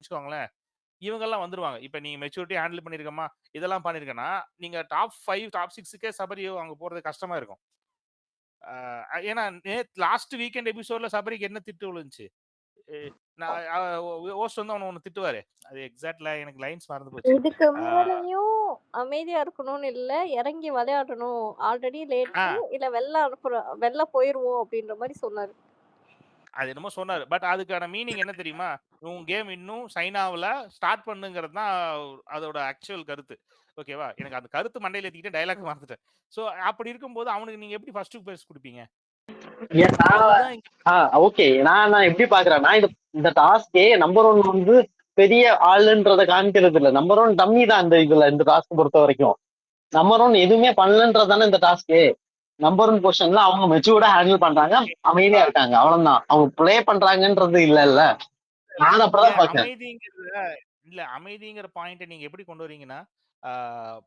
வச்சுக்கோங்களேன். இவங்கலாம் வந்துருவாங்க. இப்ப நீங்க மெச்சூரிட்டியா ஹேண்டில் பண்ணியிருக்கமா, இதெல்லாம் பண்ணியிருக்கேன்னா, நீங்க டாப் 5, டாப் 6க்கே சபரி அங்க போறது கஷ்டமா இருக்கும். ஏன்னா லாஸ்ட் வீக்கெண்ட் எபிசோட்ல சபரிக்கு என்ன திட்டு விழுந்துச்சு? எ நான் ஹோஸ்ட் வந்து அவன ஒண்ணு திட்டுவாரு. அது எக்ஸாக்ட்ல எனக்கு லைன்ஸ் மறந்து போச்சு. இதுக்கு ஆ மேலயும் அமைதியா இருக்கணும்னு இல்ல, இறங்கி விளையாடணும். ஆல்ரெடி ஆ லேட்டு இல்ல வெளில போயிருவோம் அப்படின்ற மாரி சொன்னாரு. அது என்னமோ சொன்னாரு. பட் அதுக்கான மீனிங் என்ன தெரியுமா? உன் கேம் இன்னும் சைன் ஆவல. ஸ்டார்ட் பண்ணுங்கிறது தான் அதோட ஆக்சுவல் கருத்து. ஓகேவா? எனக்கு அந்த கருத்து மண்டையில ஏத்திக்கிட்டு டயலாக் மறந்துட்டேன். ஸோ அப்படி இருக்கும்போது அவனுக்கு நீங்க எப்படி ஃபர்ஸ்ட் பிரைஸ் குடுப்பீங்க? ஏன்னா அதுதான் இங்க ஓகே, நான் எப்படி பாக்குறேன்னா, இந்த டாஸ்கே நம்பர் ஒன் வந்து பெரிய ஆளுன்றத காமிக்கிறது இல்ல. நம்பர் ஒன் டம்மி தான் இந்த டாஸ்க் பொறுத்த வரைக்கும். நம்பர் ஒன் எதுவுமே பண்ணலன்றதானே இந்த டாஸ்கே. நம்பர் ஒன் பொசிஷன்ல அவங்க மெச்சூர்டா ஹேண்டில் பண்றாங்க, அமைதியா இருக்காங்க, அவ்வளவுதான். அவங்க ப்ளே பண்றாங்கன்றது இல்ல. நான் இங்க அப்படிதான் பாக்கேன். அமைதிங்கிற பாயிண்ட்ட நீங்க எப்படி கொண்டு வரீங்கன்னா, ஆ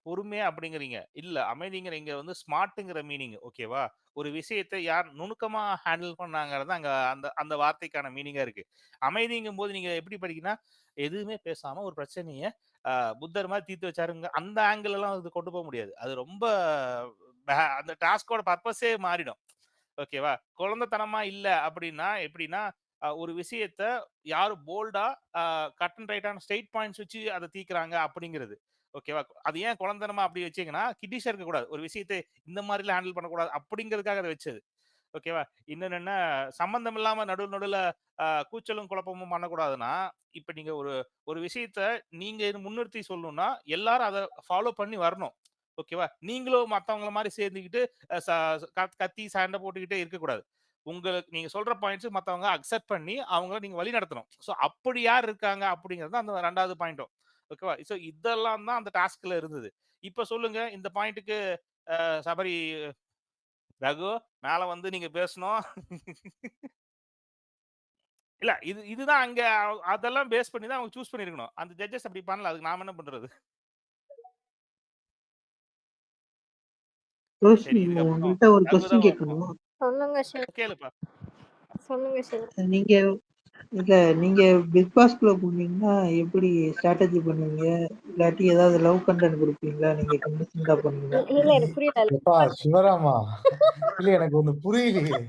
பொறுமையா அப்படிங்கிறீங்க. இல்ல அமைதிங்கிற இங்க வந்து ஸ்மார்ட்ங்கிற மீனிங் ஓகேவா? ஒரு விஷயத்த யார் நுணுக்கமா ஹேண்டில் பண்ணாங்கிறது அங்க அந்த அந்த வார்த்தைக்கான மீனிங்கா இருக்கு. அமைதிங்கும்போது நீங்க எப்படி படிக்கன்னா, எதுவுமே பேசாம ஒரு பிரச்சனைய அ புத்தர் மாரி தீர்த்து வச்சாருங்க. அந்த ஆங்கிள் எல்லாம் இது கொண்டு போ முடியாது. அது ரொம்ப அந்த டாஸ்க்கோட பர்ப்பஸே மாறிடும். ஓகேவா? குழந்தைத்தனமா இல்ல அப்படின்னா எப்படின்னா, ஒரு விஷயத்த யாரு போல்டா கட் அண்ட் ரைட்டான ஸ்ட்ரெயிட் பாயிண்ட்ஸ் வச்சு அத தீர்க்குறாங்க அப்படிங்கிறது. ஓகேவா? அது ஏன் குழந்தைத்தனமா அப்படி வச்சீங்கன்னா, கிட்டிஷா இருக்கக்கூடாது. ஒரு விஷயத்த இந்த மாரிலாம் ஹேண்டில் பண்ணக்கூடாது அப்படிங்கிறதுக்காக அத வச்சது. ஓகேவா? இன்னொன்னு என்ன சம்மந்தம் இல்லாம நடுவுல கூச்சலும் குழப்பமும் பண்ணக்கூடாதுன்னா, இப்ப நீங்க ஒரு ஒரு விஷயத்த நீங்க இது முன்னிறுத்தி சொல்லணும்னா, எல்லாரும் அத ஃபாலோ பண்ணி வரணும். ஓகேவா? நீங்களும் மத்தவங்கள மாரி சேர்ந்துக்கிட்டு அ ச கத்தி சண்டை போட்டுக்கிட்டே இருக்கக்கூடாது. உங்களுக்கு நீங்க சொல்ற பாயிண்ட்ஸ் மத்தவங்க அக்செப்ட் பண்ணி அவங்கள நீங்க வழிநடத்தணும். ஸோ அப்படி யார் இருக்காங்க அப்படிங்கிறது தான் அந்த 2வது பாயிண்ட்டும். ஓகேவா? ஸோ இதெல்லாம் தான் அந்த டாஸ்க்ல இருந்தது. இப்ப சொல்லுங்க இந்த பாயிண்ட்க்கு சபரி ரகு மேல வந்து நீங்க பேசணும். இல்ல இதுதான் அங்க அதெல்லாம் பேஸ் பண்ணி தான் அவங்க சூஸ் பண்ணியிருக்கணும். அந்த ஜட்ஜஸ் அப்படி பண்ணல. அதுக்கு நாம என்ன பண்றது? சரி ரோஷினி, இதுக்கப்புறம் உங்கள்ட்ட ஒரு ரகு கொஸ்டின் தான் வரணும். கேட்கணும். சொல்லுங்க சிவா. கேளுப்பா. சொல்லுங்க சிவா. நீங்க இல்ல நீங்க பிக் பாஸ்குள்ள போனீங்கன்னா எப்படி ஸ்ட்ராட்டஜி பண்ணுவீங்க? இல்லாட்டி ஏதாவது லவ் கண்டென்ட் குடுப்பீங்களா? நீங்க கண்டஸ்டன்ட்டா பண்ணீங்கன்னா? இல்ல எனக்கு புரியல. எப்பா சிவராமா, இல்ல எனக்கு ஒண்ணு புரியலையே.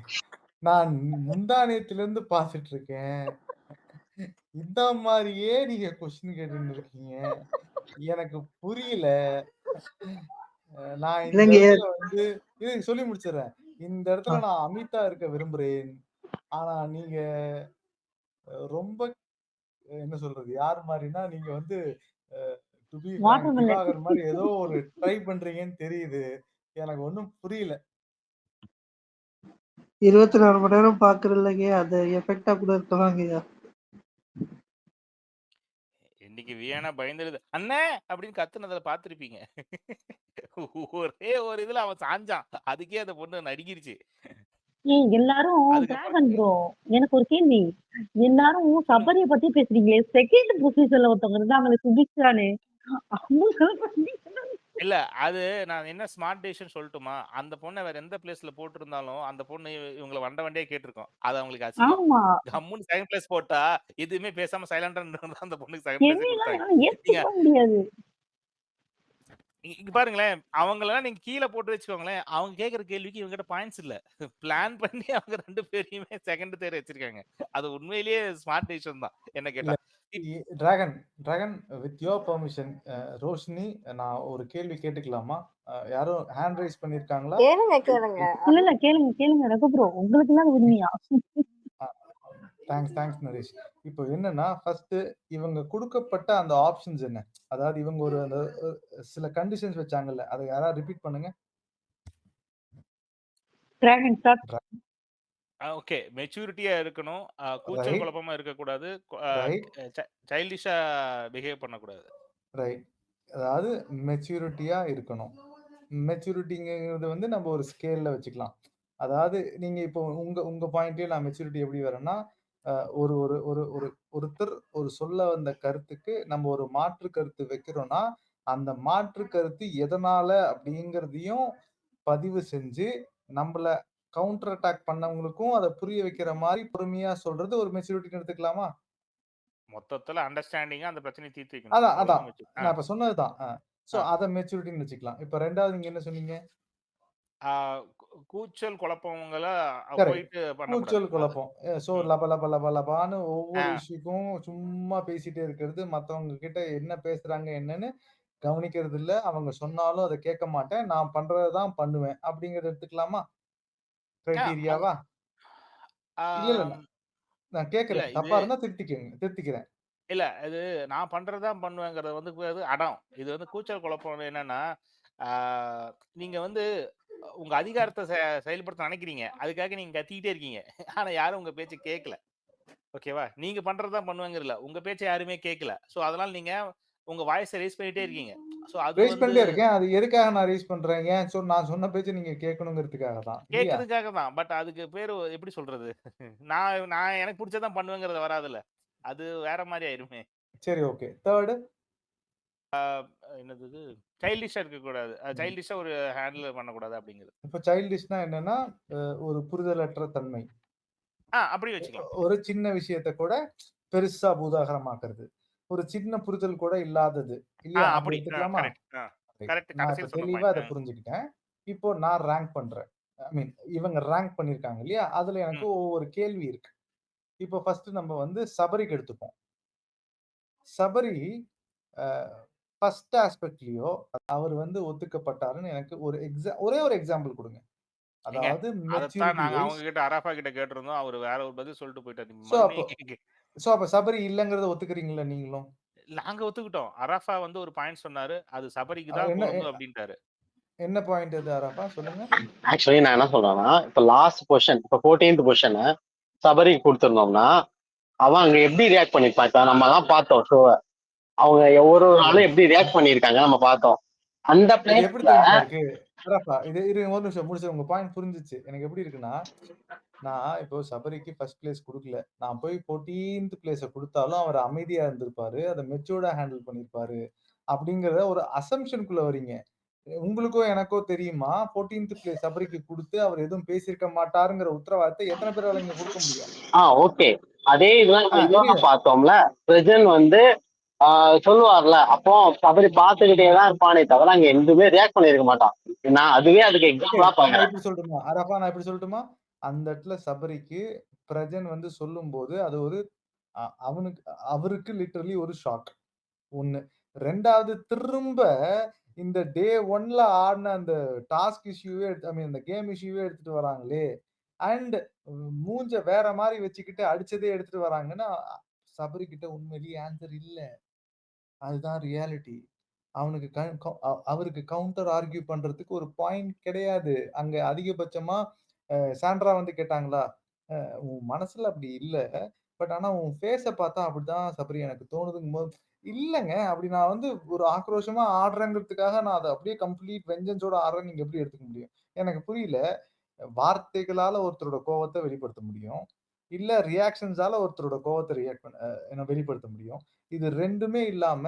நான் முந்தா நேத்திலிருந்து பார்த்துட்டு இருக்கேன். இந்த மாரியே நீங்க கொஸ்டின் கேட்டுட்டு இருக்கீங்க. எனக்கு புரியல. நான் இந்த இல்லைங்க. இடத்துல வந்து சொல்லி முடிச்சிடுறேன். இந்த இடத்துல நான் அமிதா இருக்க விரும்புறேன். ஆனா நீங்க ரொம்ப என்ன சொல்றது? யார் மாரின்னா, நீங்க வந்து to be frank watermelon. Divakar மாரி ஏதோ ஒரு ட்ரை பண்றீங்கன்னு தெரியுது. எனக்கு ஒண்ணும் புரியல. 24 மணி நேரம் பாக்குறதில்லங்க. அது எஃபெக்ட்டா கூட இருக்கலாங்கய்யா. இன்னைக்கு வியானா பயந்துருது. "அண்ணே!" அப்படின்னு கத்துனத பார்த்திருப்பீங்க. ஒரே ஒரு இதுல அவன் சாஞ்சான். அதுக்கே அந்த பொண்ணு நடுங்கிருச்சு. ஏய் எல்லாரும் அதுக்கப்புறம் டிராகன் ப்ரோ. எனக்கு ஒரு கேள்வி. எல்லாரும் சொல்லுங்க. சபரிய பத்தி பேசுறீங்களே, செகண்ட் பொசிஷன்ல ஒருத்தவங்க இருந்தாங்களே சுபிக்ஷான்னு. அவங்களுக்கு இல்ல அது நான் என்ன ஸ்மார்ட் டிசிஷன் சொல்லட்டுமா? அந்த பொண்ண வேற எந்த பிளேஸ்ல போட்டிருந்தாலும், அந்த பொண்ணு இவங்கள வண்ட வண்டியா கேட்டிருக்கும். அது அவங்களுக்கு அசிங்கம். ஆமா. கம்முன்னு செகண்ட் பிளேஸ் போட்டா, எதுவுமே பேசாம சைலண்டா நின்னு அந்த பொண்ணுக்கு செகண்ட் பிளேஸே என்னையெல்லாம் குடுத்தாங்க. என்னால நீங்க ஏத்துக்க முடியாது. இங்க பாருங்களேன், அவங்களலாம் நீங்க கீழ போட்டு வச்சுக்கோங்களேன். அவங்க கேட்கிற கேள்விக்கு இவங்ககிட்ட பாயிண்ட்ஸ் இல்ல. பிளான் பண்ணி அவங்க 2 பேரையுமே செகண்ட், தேர்ட் வச்சிருக்காங்க. அது உண்மையிலேயே ஸ்மார்ட் டிசிஷன் தான் என்ன இல்ல கேட்டா. Dragon dragon with your permission Roshini, நான் ஒரு கேள்வி கேட்டுக்கலாமா? யாரும் ஹேண்ட் ரைஸ் பண்ணியிருக்காங்களா? கேளுங்க கேளுங்க. இல்ல, இல்ல கேளுங்க, கேளுங்க ரகு ப்ரோ. உங்களுக்குலாம் உரிமையா? தேங்க்ஸ் நரேஷ். இப்போ என்னன்னா, ஃபர்ஸ்ட் இவங்க குடுக்கப்பட்ட அந்த ஆப்ஷன்ஸ் என்ன? அதாவது இவங்க ஒரு அந்த சில கண்டிஷன்ஸ் வச்சாங்கல்ல. அத யாராவது ரிப்பீட் பண்ணுங்க. Dragon start. ஓகே. மெச்சூரிட்டியா இருக்கணும். கூச்சல் ரைட், குழப்பமா இருக்கக்கூடாது. ரைட், சைல்டிஷா பிஹேவ் பண்ணக்கூடாது. ரைட். அதாவது மெச்சூரிட்டியா இருக்கணும். மெச்சூரிட்டிங்கிறது வந்து நம்ம ஒரு ஸ்கேல்ல வச்சுக்கலாம். அதாவது நீங்க இப்போ உங்க உங்க பாயிண்ட்லயே நான் மெச்சூரிட்டி எப்படி வரேன்னா, அ ஒரு ஒரு ஒரு ஒரு ஒருத்தர் ஒரு சொல்ல வந்த கருத்துக்கு நம்ம ஒரு மாற்று கருத்து வைக்கிறோம்னா, அந்த மாற்று கருத்து எதனால அப்படிங்கிறதையும் பதிவு செஞ்சு, நம்பள கவுண்டர் அட்டாக் பண்ணவங்களுக்கும் அத புரிய வைக்கிற மாரி பொறுமையா சொல்றது ஒரு மெச்சூரிட்டின்னு எடுத்துக்கலாமா? மொத்தத்துல அண்டர்ஸ்டாண்டிங்கா அந்த பிரச்சனையை தீர்த்து வைக்கணும். அதான் அவ்வளவுதான் அதான் மெச்சூர். நான் இப்ப சொன்னதுதான். சோ ஆ. அத மெச்சூரிட்டின்னு வச்சுக்கலாம். இப்ப 2வது நீங்க என்ன சொன்னீங்க? கூச்சல் குழப்பவங்கள கரெக்ட். போயிட்டு பண்ணக்கூடாது. கூச்சல் குழப்பம். ஸோ ம். லப லப லப லபான்னு ஆ. ஒவ்வொரு இஷ்யூக்கும் சும்மா பேசிட்டே இருக்கிறது. மத்தவங்க கிட்ட என்ன பேசுறாங்க என்னன்னு கவனிக்கிறது இல்ல. அவங்க சொன்னாலும் அத கேட்க மாட்டேன். நான் பண்றத தான் பண்ணுவேன். அப்படிங்கிறத எடுத்துக்கலாமா? அது கிரைட்டீரியாவா? இல்ல, இல்ல. ஆம், நான் இல்ல கேட்கிறேன். இது தப்பா இருந்தா திருத்திக்கிறேன். இல்ல இது நான் பண்றது தான் பண்ணுவேங்கிறது வந்து அது அடம். இது வந்து கூச்சல் குழப்பம் என்னன்னா, ஆ, நீங்க வந்து உங்க அதிகாரத்த செயல்படுத்த நினைக்கிறீங்க. அதுக்காக நீங்க கத்திக்கிட்டே இருக்கீங்க. ஆனா யாரும் உங்க பேச்ச கேட்கல. ஓகேவா? நீங்க பண்றது தான் பண்ணுவேங்கிறதில்ல. உங்க பேச்ச யாருமே கேட்கல. சோ அதனால நீங்க உங்க வாய்ஸ ரெய்ஸ் பண்ணிட்டே இருக்கீங்க. சோ அது ரெய்ஸ் வந்து பண்ணிட்டே இருக்கேன். அது எதுக்காக நான் ரெய்ஸ் பண்றேன்? நான் சொன்ன பேச்ச நீங்க கேட்கணுங்கிறதுக்காக தான். இல்லையா? கேட்கறதுக்காக தான். பட் அதுக்கு பேரு எப்படி சொல்றது? நான் நான் எனக்கு புடிச்சத தான் பண்ணுவேங்கிறது வராதுல்ல. அது வேற மாரி ஆயிருமே. சரி, ஓகே. 3 என்னது இது? சைல்டிஷா இருக்கக்கூடாது. சைல்டிஷா ஒரு ஹேண்டில் பண்ணக்கூடாது அப்படிங்கிறது. இப்ப சைல்டிஷ்னா என்னன்னா, ஒரு புரிதலற்ற தன்மை. அப்படி வச்சுக்கலாம். ஒரு சின்ன விஷயத்த கூட பெருசா பூதாகரமாக்குறது. ஒரு சின்ன புரிதல் கூட இல்லாதது. இல்லையா? அப்படி அப்படி. எடுத்துக்கலாமா? கரெக்ட். ரைட். கரெக்ட். நான் இப்ப கடைசியில சொன்ன தெளிவா இத பாயிண்ட். புரிஞ்சுக்கிட்டேன். இப்போ நான் ரேங்க் பண்றேன். ஐ மீன் இவங்க ரேங்க் பண்ணியிருக்காங்க இல்லையா? அதுல எனக்கு ம். ஒவ்வொரு கேள்வி இருக்கு. இப்போ ஃபர்ஸ்ட் நம்ம வந்து சபரிக்கு எடுத்துப்போம். சபரி அ ஃபர்ஸ்ட் ஆஸ்பெக்ட்லயோ அவர் வந்து ஒத்துக்கப்பட்டாருன்னு எனக்கு ஒரே ஒரு எக்ஸாம்பிள் குடுங்க. ஏங்க அதாவது அதத்தான் மெச்சூரிட்டி நாங்க அவங்க வைஸ். கிட்ட அரஃபா கிட்ட கேட்டிருந்தோம். அவரு வேற ஒரு பதில் சொல்லிட்டு போயிட்டாரு. சோ அப்போ மறுபடியும் கேக்க அப்ப சபரி இல்லங்கிறத ஒத்துக்கிறீங்களா நீங்களும்? நாங்க ஒத்துக்கிட்டோம். அரஃபா வந்து ஒரு பாயிண்ட் சொன்னாரு. அது சபரிக்கு அவர் தான் என்ன பொருந்தும் அப்படின்ட்டாரு. என்ன பாயிண்ட் அது அரஃபா சொல்லுங்க? ஆக்சுவலி நான் என்ன சொல்றேன்னா, இப்ப லாஸ்ட் பொசிஷன், இப்ப 14th பொசிஷன சபரிக்கு குடுத்திருந்தோம்னா, அவன் அங்க எப்படி ரியாக்ட் பண்ணிருப்பான்? இப்ப நம்மலாம் பார்த்தோம் ஷோவ. அவங்க ஒரு ஒரு சரி. ஆளும் எப்படி ரியாக்ட் பண்ணியிருக்காங்க நம்ம பார்த்தோம். அந்த இது எப்படி பிளேஸ்ல தெரியுமா இருக்கு? அரஃபா இது இருங்க ஒரு நிமிஷம் முடிச்சு உங்க பாயிண்ட் புரிஞ்சுச்சு. எனக்கு எப்படி இருக்குன்னா, நான் இப்போ சபரிக்கு ஃபர்ஸ்ட் பிளேஸ் குடுக்கல. நான் போய் 14th பிளேஸ குடுத்தாலும் அவர் அமைதியா இருந்திருப்பாரு. அத மெச்சூர்டா ஹேண்டில் பண்ணியிருப்பாரு. அப்படிங்கிறத ஒரு அசம்ப்ஷன்க்குள்ள வரீங்க. உங்களுக்கோ எனக்கோ தெரியுமா 14th பிளேஸ் சபரிக்கு குடுத்து அவர் எதுவும் பேசியிருக்க மாட்டாருங்கிற உத்தரவாதத்த எத்தன பேரால இங்க குடுக்க முடியும்? ஓகே. அதே இதெல்லாம் நம்ம இருங்க. இன்னொன்னு பார்த்தோம்ல. பிரஜன் வந்து சொல்லுவார்ல, அப்போ சபரி பார்த்துக்கிட்டே தான் இருப்பானே தவிர அங்க எதுவுமே ரியாக்ட் பண்ணியிருக்க மாட்டான். நான் அதுவே அதுக்கு ஓகே. எக்ஸாம்பிளா நான் பாக்குறேன். இப்படி சொல்லட்டுமா? அரஃபா நான் இப்படி சொல்லட்டுமா? அந்த இடத்துல சபரிக்கு பிரஜன் வந்து சொல்லும்போது, அது ஒரு அ அவனுக்கு அவருக்கு லிட்டரலி ஒரு ஷாக். 1. 2வது திரும்ப இந்த டே 1ல ஆடுன அந்த டாஸ்க் இஷ்யூவே ஐ மீன் அந்த கேம் இஷ்யூவே எடுத்துட்டு வராங்களே! அண்ட் மூஞ்ச வேற மாரி வச்சுக்கிட்டு அடிச்சதே எடுத்துட்டு வராங்கன்னா, சபரி கிட்ட உண்மையிலேயே ஆன்ஸர் இல்ல. அதுதான் ரியாலிட்டி. அவனுக்கு க கௌ அ அவருக்கு கவுண்டர் ஆர்க்யூ பண்றதுக்கு ஒரு பாயிண்ட் கிடையாது. அங்க அதிகபட்சமா சாண்ட்ரா வந்து கேட்டாங்களா? உன் மனசுல அப்படி இல்ல. பட் ஆனா உன் ஃபேஸ பார்த்தா அப்படிதான் சபரி எனக்கு தோணுதுங்கும்போது, இல்லங்க. அப்படி நான் வந்து ஒரு ஆக்ரோஷமா ஆடுறேங்கிறதுக்காக நான் அத அப்படியே கம்ப்ளீட் வெஞ்சன்ஸோட ஆடுறேன்னு நீங்க எப்படி எடுத்துக்க முடியும்? எனக்கு புரியல. வார்த்தைகளால ஒருத்தரோட கோவத்த வெளிப்படுத்த முடியும். இல்ல ரியாக்ஷன்ஸால ஒருத்தரோட கோவத்த ரியாக்ட் பண்ண வெளிப்படுத்த முடியும். இது 2மே இல்லாம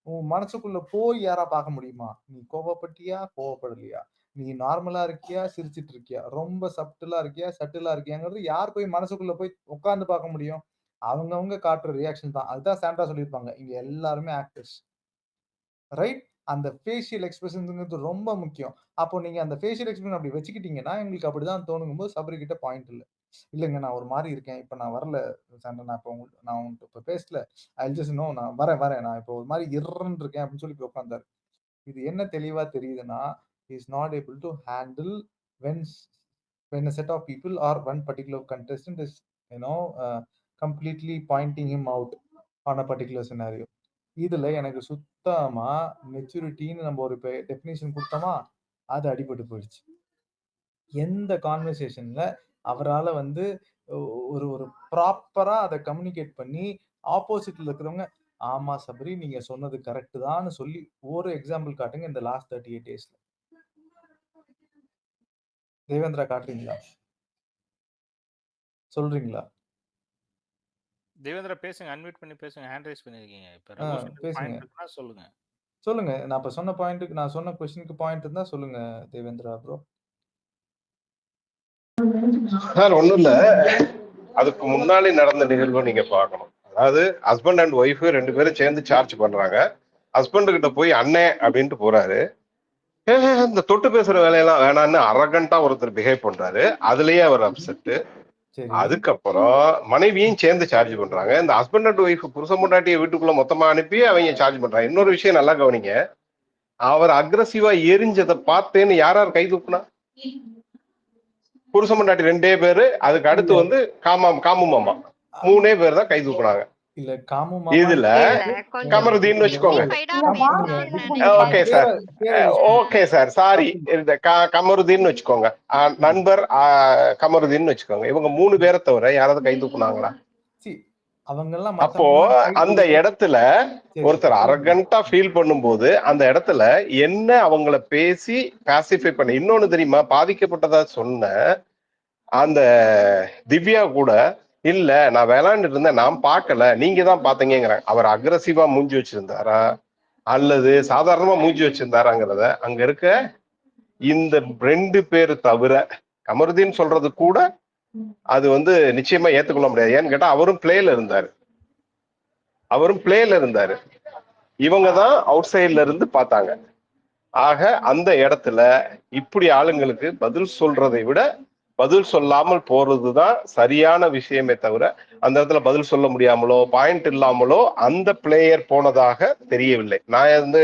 உன் மனசுக்குள்ள போய் யாரா பார்க்க முடியுமா? நீ கோவப்பட்டியா? கோவப்படலையா? நீ நார்மலா இருக்கியா? சிரிச்சுட்டு இருக்கியா? ரொம்ப சப்டிலா இருக்கியா? சட்டிலா இருக்கியாங்கிறது யார் போய் மனசுக்குள்ள போய் உட்கார்ந்து பார்க்க முடியும்? அவங்கவங்க காட்டுற ரியாக்ஷன் தான். அதுதான் சாண்ட்ரா சொல்லியிருப்பாங்க. இங்க எல்லாருமே ஆக்டர்ஸ். ரைட்? அந்த ஃபேஷியல் எக்ஸ்பிரஷன்ஸ்ங்கிறது ரொம்ப முக்கியம். அப்போ நீங்க அந்த ஃபேஷியல் எக்ஸ்பிரஷன் அப்படி வச்சுக்கிட்டீங்கன்னா, எங்களுக்கு அப்படிதான் தோணுங்கும்போது சபரி கிட்ட பாயிண்ட் இல்ல. இல்லங்க நான் ஒரு மாரி இருக்கேன். இப்ப நான் வரல சாண்ட்ரா நான் உன்ட்ட இப்ப பேசல. ஐ ஜஸ்ட் நோ நான் வரேன். நான் இப்போ ஒரு மாரி இர்ர்ன்னு இருக்கேன் அப்படின்னு சொல்லி போய் உட்கார்ந்தாரு. இது என்ன தெளிவா தெரியுதுன்னா, he is not able to handle when when a set of people or one particular contestant is you know uh, completely pointing him out on a particular scenario. இதுல எனக்கு சுத்தமா மெச்சூரிட்டின்னு நம்ம ஒரு டெஃபினிஷன் குடுத்தோமா, அது அடிபட்டு போயிடுச்சு. எந்த கான்வர்சேஷன்ல அவரால வந்து ஒ ஒரு ஒரு ப்ராப்பரா அத கம்யூனிகேட் பண்ணி, ஆப்போசிட்ல இருக்கிறவங்க, "ஆமா சபரி நீங்க சொன்னது கரெக்ட் தான்னு" சொல்லி ஒரு எக்ஸாம்பிள் காட்டுங்க இந்த லாஸ்ட் 38 டேஸ்ல. தேவேந்திரா காட்டுறீங்களா? சொல்றீங்களா? தேவேந்திரா பேசுங்க. அன்மியூட் பண்ணி பேசுங்க. ஹேண்ட் ரைஸ் பண்ணியிருக்கீங்க. இப்ப ஆ ரகுவரனுக்கு பேசுங்க. பாயிண்ட் இருக்குன்னா சொல்லுங்க. சொல்லுங்க. நான் சொன்ன கொஸ்டினுக்கு பாயிண்ட் இருந்தா சொல்லுங்க தேவேந்திரா ப்ரோ. சார் ஒண்ணும் இல்ல. அதுக்கு முன்னாடி நடந்த நிகழ்வை நீங்க பார்க்கணும். அதாவது ஹஸ்பண்ட் அண்ட் ஒய்ஃப் 2 பேரும் சேர்ந்து சார்ஜ் பண்றாங்க. ஹஸ்பண்ட் கிட்ட போய் அண்ணே அப்படின்ட்டு போறாரு. இந்த தொட்டு பேசுற வேலையெல்லாம் வேணான்னு அரகண்டா ஒருத்தர் பிஹேவ் பண்றாரு. அதுலயே அவர் அப்செட். சரி அதுக்கப்புறம் மனைவியும் சேர்ந்து சார்ஜ் பண்றாங்க. இந்த ஹஸ்பண்ட் அண்ட் ஒய்ஃப் புருஷன் பொண்டாட்டியை வீட்டுக்குள்ள மொத்தமா அனுப்பி அவங்க சார்ஜ் பண்றாங்க. இன்னொரு விஷயம் நல்லா கவனிங்க, அவர் அக்ரஸிவா எரிஞ்சதை பார்த்தேன்னு யார் யார் கை தூக்குனா? புருஷன் பொண்டாட்டி 2 பேரு. அதுக்கு அடுத்து வந்து காமு மாமா 3 பேர் தான் கை தூக்குனாங்க. இல்ல காமு இதுல இல்ல கொஞ்சம் கமருதீன்னு வச்சுக்கோங்க. qualified-ஆ இல்லம்மா பேசினான்னு okay sir, okay sir, sorry, இந்த கமருதீன்னு வச்சுக்கோங்க. நண்பர் கமருதீன்னு வச்சுக்கோங்க. இவங்க 3 பேரை தவிர யாராவது கை தூக்குனாங்களா? அவங்க எல்லாம் அப்போ அந்த இடத்துல ஒருத்தர் அரகண்டா ஃபீல் பண்ணும்போது அந்த இடத்துல என்ன அவங்கள பேசி பாசிஃபை பண்ண. இன்னொன்னு தெரியுமா, பாதிக்கப்பட்டதா சொன்ன அந்த திவ்யா கூட இல்ல நான் விளையாண்டுட்டு இருந்தேன், நான் பார்க்கல, நீங்க தான் பாத்தீங்கிறாங்க. அவர் அக்ரஸிவா மூஞ்சி வச்சிருந்தாரா அல்லது சாதாரணமா மூஞ்சி வச்சிருந்தாராங்கிறத அங்க இருக்க இந்த 2 பேர் தவிர, கமருதீன் சொல்றது கூட அது வந்து நிச்சயமா ஏத்துக்கொள்ள முடியாது. ஏன்னு கேட்டா அவரும் பிளேல இருந்தாரு. இவங்க தான் அவுட் சைட்ல இருந்து பார்த்தாங்க. ஆக அந்த இடத்துல இப்படி ஆளுங்களுக்கு பதில் சொல்றதை விட பதில் சொல்லாமல் போறதுதான் சரியான விஷயமே தவிர, அந்த இடத்துல பதில் சொல்ல முடியாமலோ பாயிண்ட் இல்லாமலோ அந்த பிளேயர் போனதாக தெரியவில்லை. நான் வந்து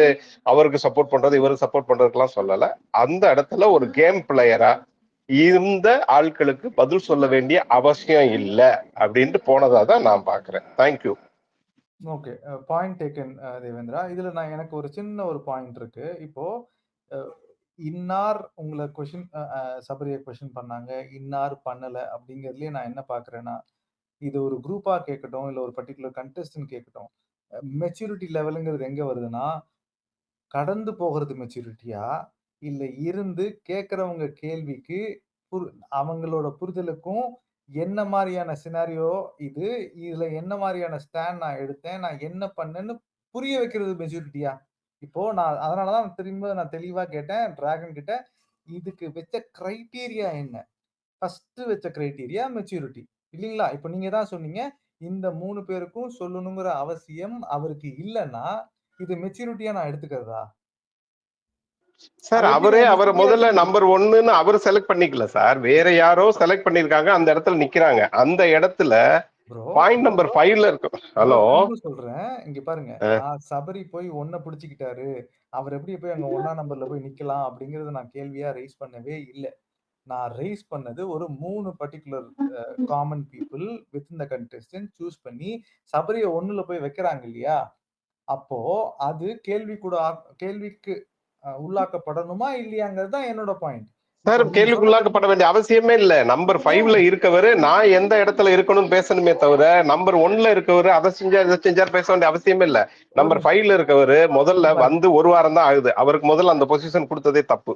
அவருக்கு சப்போர்ட் பண்றது இவருக்கு சப்போர்ட் பண்றதுக்கெல்லாம் சொல்லல. அந்த இடத்துல ஒரு கேம் பிளேயரா இந்த ஆட்களுக்கு பதில் சொல்ல வேண்டிய அவசியம் இல்லை அப்படின்ட்டு போனதா தான் நான் பாக்குறேன். Thank you. Okay, point taken Devendra. இதுல நான் எனக்கு ஒரு சின்ன ஒரு பாயிண்ட் இருக்கு. இப்போ இன்னார் உங்களை கொஸ்டின் சபரியை கொஸ்டின் பண்ணாங்க, இன்னார் பண்ணல அப்படிங்கிறதுலயே நான் என்ன பாக்குறேன்னா, இது ஒரு குரூப்பா கேட்கட்டும் இல்ல ஒரு பர்டிகுலர் கண்டெஸ்டன் கேட்கட்டும், மெச்சூரிட்டி லெவலுங்கிறது எங்க வருதுன்னா, கடந்து போகிறது மெச்சூரிட்டியா இல்ல இருந்து கேட்கறவங்க கேள்விக்கு அவங்களோட புரிதலுக்கும் என்ன மாதிரியான சினாரியோ இது, இதுல என்ன மாதிரியான ஸ்டாண்ட் நான் எடுத்தேன், நான் என்ன பண்ணேன்னு புரிய வைக்கிறது மெச்சூரிட்டியா? இப்போ நான் அதனாலதான் திரும்ப நான் தெளிவா கேட்டேன் டிராகன் கிட்ட, இதுக்கு வச்ச கிரைட்டீரியா என்ன? ஃபர்ஸ்ட் வச்ச கிரைட்டீரியா மெச்சூரிட்டி இல்லைங்களா? இப்ப நீங்க தான் சொன்னீங்க இந்த 3 பேருக்கும் சொல்லணுங்கிற அவசியம் அவருக்கு இல்லைன்னா இது மெச்சூரிட்டியா நான் எடுத்துக்கிறதா? சார் அவரை முதல்ல நம்பர் 1ன்னு அவர் செலக்ட் பண்ணிக்கல சார், வேற யாரோ செலக்ட் பண்ணிருக்காங்க, அந்த இடத்துல நிக்கிறாங்க. அந்த இடத்துல பாயிண்ட் நம்பர் 5ல இருக்கு. ஹலோ சொல்றேன், இங்க பாருங்க, நான் சபரி போய் 1 பிடிச்சிக்கிட்டாரு, அவர் எப்படி போய் அங்க 1ஆம் நம்பர்ல போய் நிக்கலாம் அப்படிங்கறத நான் கேள்வியா ரைஸ் பண்ணவே இல்லை. நான் ரைஸ் பண்ணது ஒரு 3 பர்டிகுலர் காமன் பீப்புள் வித் இந்த கண்டெஸ்டன்ட் சூஸ் பண்ணி சபரிய 1ல போய் வைக்கிறாங்க இல்லையா? அப்போ அது கேள்விக்கு உள்ளாக்கப்படணுமா இல்லையாங்கிறது தான் என்னோட பாயிண்ட். சார் கேள்விக்கு உள்ளாக்கப்பட வேண்டிய அவசியமே இல்ல. நம்பர் 5ல இருக்கவரு நான் எந்த இடத்துல இருக்கணும்னு பேசணுமே தவிர, நம்பர் 1ல இருக்கவரு அதை செஞ்சா இதை செஞ்சாரு பேச வேண்டிய அவசியமே இல்ல. நம்பர் 5ல இருக்கவரு முதல்ல வந்து 1 வாரம் தான் ஆகுது, அவருக்கு முதல்ல அந்த பொசிஷன் கொடுத்ததே தப்பு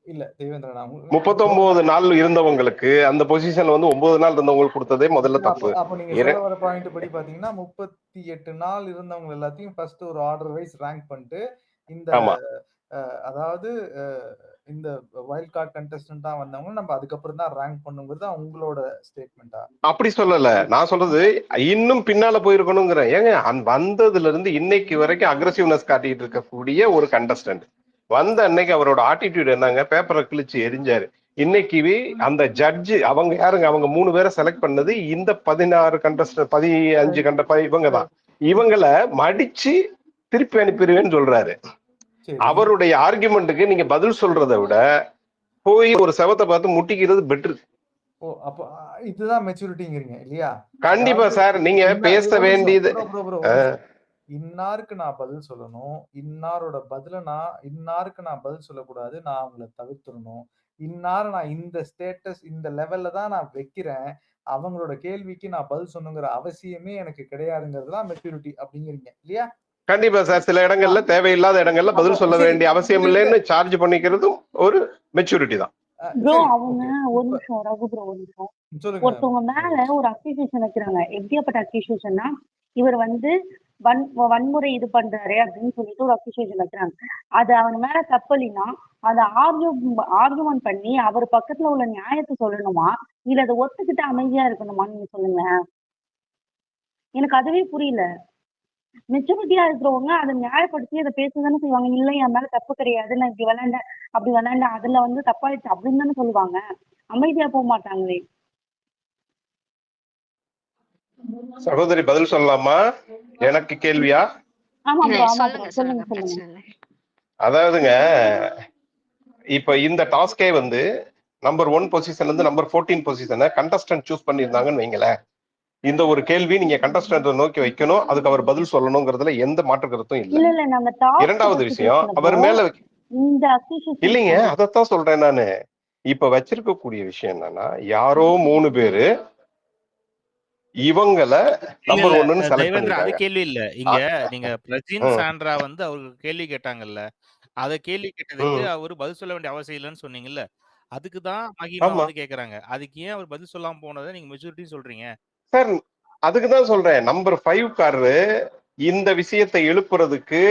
இல்ல தேவேந்திரா. 39 நாள் இருந்தவங்களுக்கு அந்த பொசிஷன் வந்து 9 நாள் இருந்தவங்களுக்கு கொடுத்ததே முதல்ல தப்பு. அப்ப நீங்க சொல்ல வர பாயிண்ட் படி பாத்தீங்கன்னா 38 நாள் இருந்தவங்க எல்லாத்தையும் ஃபர்ஸ்ட் ஒரு ஆர்டர் வைஸ் ரேங்க் பண்ணிட்டு இந்த அதாவது இந்த வைல்ட் கார்டு கண்டெஸ்டன்ட்டா வந்தவங்க நம்ம அதுக்கப்புறம் தான் ரேங்க் பண்ணுங்கிறது உங்களோட ஸ்டேட்மெண்டா? அப்படி சொல்லல, நான் சொல்றது இன்னும் பின்னால போயிருக்கணுங்கிறேன். ஏங்க வந்ததுல இருந்து இன்னைக்கு வரைக்கும் அக்ரெசிவ்னஸ் காட்டிட்டு இருக்கக்கூடிய ஒரு கண்டஸ்டன்ட் வந்த அன்னைக்கு அவரோட ஆட்டிடியூட் என்னங்க, பேப்பரை கிழிச்சு எரிஞ்சாரு. இன்னைக்கு அந்த ஜட்ஜு அவங்க யாருங்க, அவங்க 3 பேரை செலக்ட் பண்ணது இந்த 16 கண்டஸ்டன்ட் 15 இவங்க தான். இவங்களை மடிச்சு திருப்பி அனுப்பிடுவேன்னு சொல்றாரு. அவருடைய ஆர்குமெண்ட்டுக்கு நீங்க பதில் சொல்றதை விட போய் ஒரு செவத்தை பார்த்து முட்டிக்கிறது பெட்ரு. ஓ, அப்ப இதுதான் மெச்சூரிட்டிங்கிறீங்க இல்லையா? கண்டிப்பா சார், நீங்க பேச வேண்டியது இன்னாருக்கு நான் பதில் சொல்லணும், இன்னாரோட பதில இன்னாருக்கு நான் பதில் சொல்லக்கூடாது, நான் அவங்கள தவிர்த்துடணும், இன்னார நான் இந்த ஸ்டேட்டஸ் இந்த லெவல்ல தான் நான் வைக்கிறேன், அவங்களோட கேள்விக்கு நான் பதில் சொன்னுங்கிற அவசியமே எனக்கு கிடையாதுங்கிறதுலாம் மெச்சூரிட்டி அப்படிங்கிறீங்க இல்லையா? கண்டிப்பா சார், சில இடங்கள்ல தேவையில்லாத இடங்கள்ல பதில் சொல்ல வேண்டிய அவசியம் இல்லைன்னு சார்ஜ் பண்ணிக்கிறதும் ஒரு மெச்சூரிட்டி தான். ப்ரோ அவங்க ஒரு நிமிஷம் ரகு ப்ரோ, ஒரு நிமிஷம். ஒருத்தவங்க மேல ஒரு அக்யூசேஷன் வைக்கிறாங்க. எப்படியாப்பட்ட அக்யூசேஷன்னா, இவர் வந்து வன்முறை இது பண்றாரு அப்படின்னு சொல்லிட்டு ஒரு அக்யூசேஷன் வைக்கிறாங்க. அது அவன் மேல தப்பலினா அதை ஆர்கியூமெண்ட் பண்ணி அவர் பக்கத்துல உள்ள நியாயத்தை சொல்லணுமா இல்ல அதை ஒத்துக்கிட்டு அமைதியா இருக்கணுமா? நீங்க சொல்லுங்க. எனக்கு அதுவே புரியல. மெச்சூரிட்டியா இருக்கிறவங்க அதை நியாயப்படுத்தி அதை பேசதானே செய்வாங்க. இல்லை என் மேல தப்பு கிடையாது, நான் இப்படி விளையாண்டேன் அப்படி விளையாண்டேன், அதுல வந்து தப்பாயிடுச்சு அப்படின்னு தானே சொல்லுவாங்க. அமைதியா போக மாட்டாங்களே. சகோதரி பதில் சொல்லலாமா? எனக்கு கேள்வியா? ஆமா ப்ரோ, ஆமா ப்ரோ, சொல்லுங்க சொல்லுங்க சொல்லுங்க, சொல்லுங்க. பிரச்சனை இல்லை. அதாவதுங்க, இப்ப இந்த டாஸ்கே வந்து நம்பர் 1 பொசிஷன்ல இருந்து நம்பர் 14 பொசிஷனை கண்டஸ்டன்ட் சூஸ் பண்ணியிருந்தாங்கன்னு வைங்களேன். இந்த ஒரு கேள்வி நீங்க கண்டஸ்டன்ட் நோக்கி வைக்கணும், அதுக்கு அவர் பதில் சொல்லணுங்கிறதுல எந்த மாற்று கருத்தும் இல்ல. இல்ல இல்ல, நாங்க டாஸ்க் இரண்டாவது பத்தி விஷயம், பேசல அவர் ப்ரோ. மேல இந்த அக்யூசேஷன் இல்லைங்க, அதத்தான் சொல்றேன் நானு. இப்ப வச்சிருக்கக்கூடிய விஷயம் என்னன்னா, யாரோ 3 பேரு இவங்கள நம்பர் 1ன்னு செலக்ட் தேவேந்திரா, அது பண்ணிருக்காங்க. கேள்வி இல்ல. இங்க நீங்க பிரஜின் சாண்ட்ரா வந்து அவருக்கு கேள்வி கேட்டாங்கல்ல, அத கேள்வி கேட்டதுக்கு அவரு பதில் சொல்ல வேண்டிய அவசியம் இல்லன்னு சொன்னீங்கல்ல. அதுக்கு தான் மகிமா ஆமா வந்து கேக்குறாங்க. அதுக்கு ஏன் அவர் பதில் சொல்லாம போனத நீங்க மெச்சூரிட்டின்னு சொல்றீங்க? சார், அதுக்கு தான் சொல்றேன். நம்பர் 5 காரரு இந்த விஷயத்தை எழுப்புறதுக்கு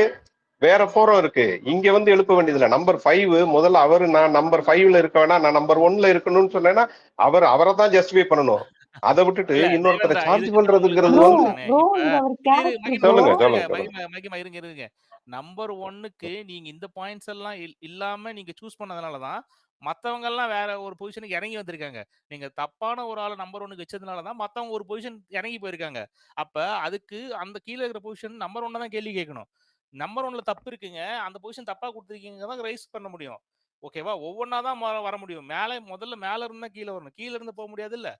வேற போரம் இருக்கு. இங்க வந்து எழுப்ப வேண்டியதில்லை. நம்பர் 5 முதல்ல அவரு நான் நம்பர் 5ல இருக்க வேணா, நான் நம்பர் 1ல இருக்கணும்னு சொன்னேன்னா அவரை தான் ஜஸ்டிஃபை பண்ணணும். அதை விட்டுட்டு இல்ல இன்னொருத்தரை தேவேந்திரா, சார்ஜ் இதுக்கு நான் உங்களுக்கு பண்றதுங்கிறது ப்ரோ பதில் வந்து சொல்றேனே. ப்ரோ, இப்ப இது அவர் இரு கேரக்டர் மகிமா ப்ரோ. சொல்லுங்க இருங்க, சொல்லுங்க சொல்லுங்க. மகிமா இருங்க. நம்பர் 1க்கு நீங்க இந்த பாயிண்ட்ஸ் எல்லாம் இல்லாம நீங்க சூஸ் பண்ணதுனால தான் மத்தவங்க எல்லாம் வேற ஒரு பொசிஷனுக்கு இறங்கி வந்திருக்காங்க. நீங்க தப்பான ஒரு ஆள நம்பர் 1க்கு வச்சதுனால தான் மத்தவங்க ஒரு பொசிஷன் இறங்கி போயிருக்காங்க. அப்ப அதுக்கு அந்த கீழ இருக்கிற பொசிஷன் நம்பர் 1 தான் கேள்வி கேட்கணும். நம்பர் 1ல தப்பு இருக்குங்க, அந்த பொசிஷன் தப்பா கொடுத்துருக்கீங்க தான் ரைஸ் பண்ண முடியும். ஓகேவா? ஒவ்வொன்னா தான் வர முடியும். முதல்ல மேல இருந்தா கீழ வரணும். கீழ இருந்து போக முடியாதுல்ல.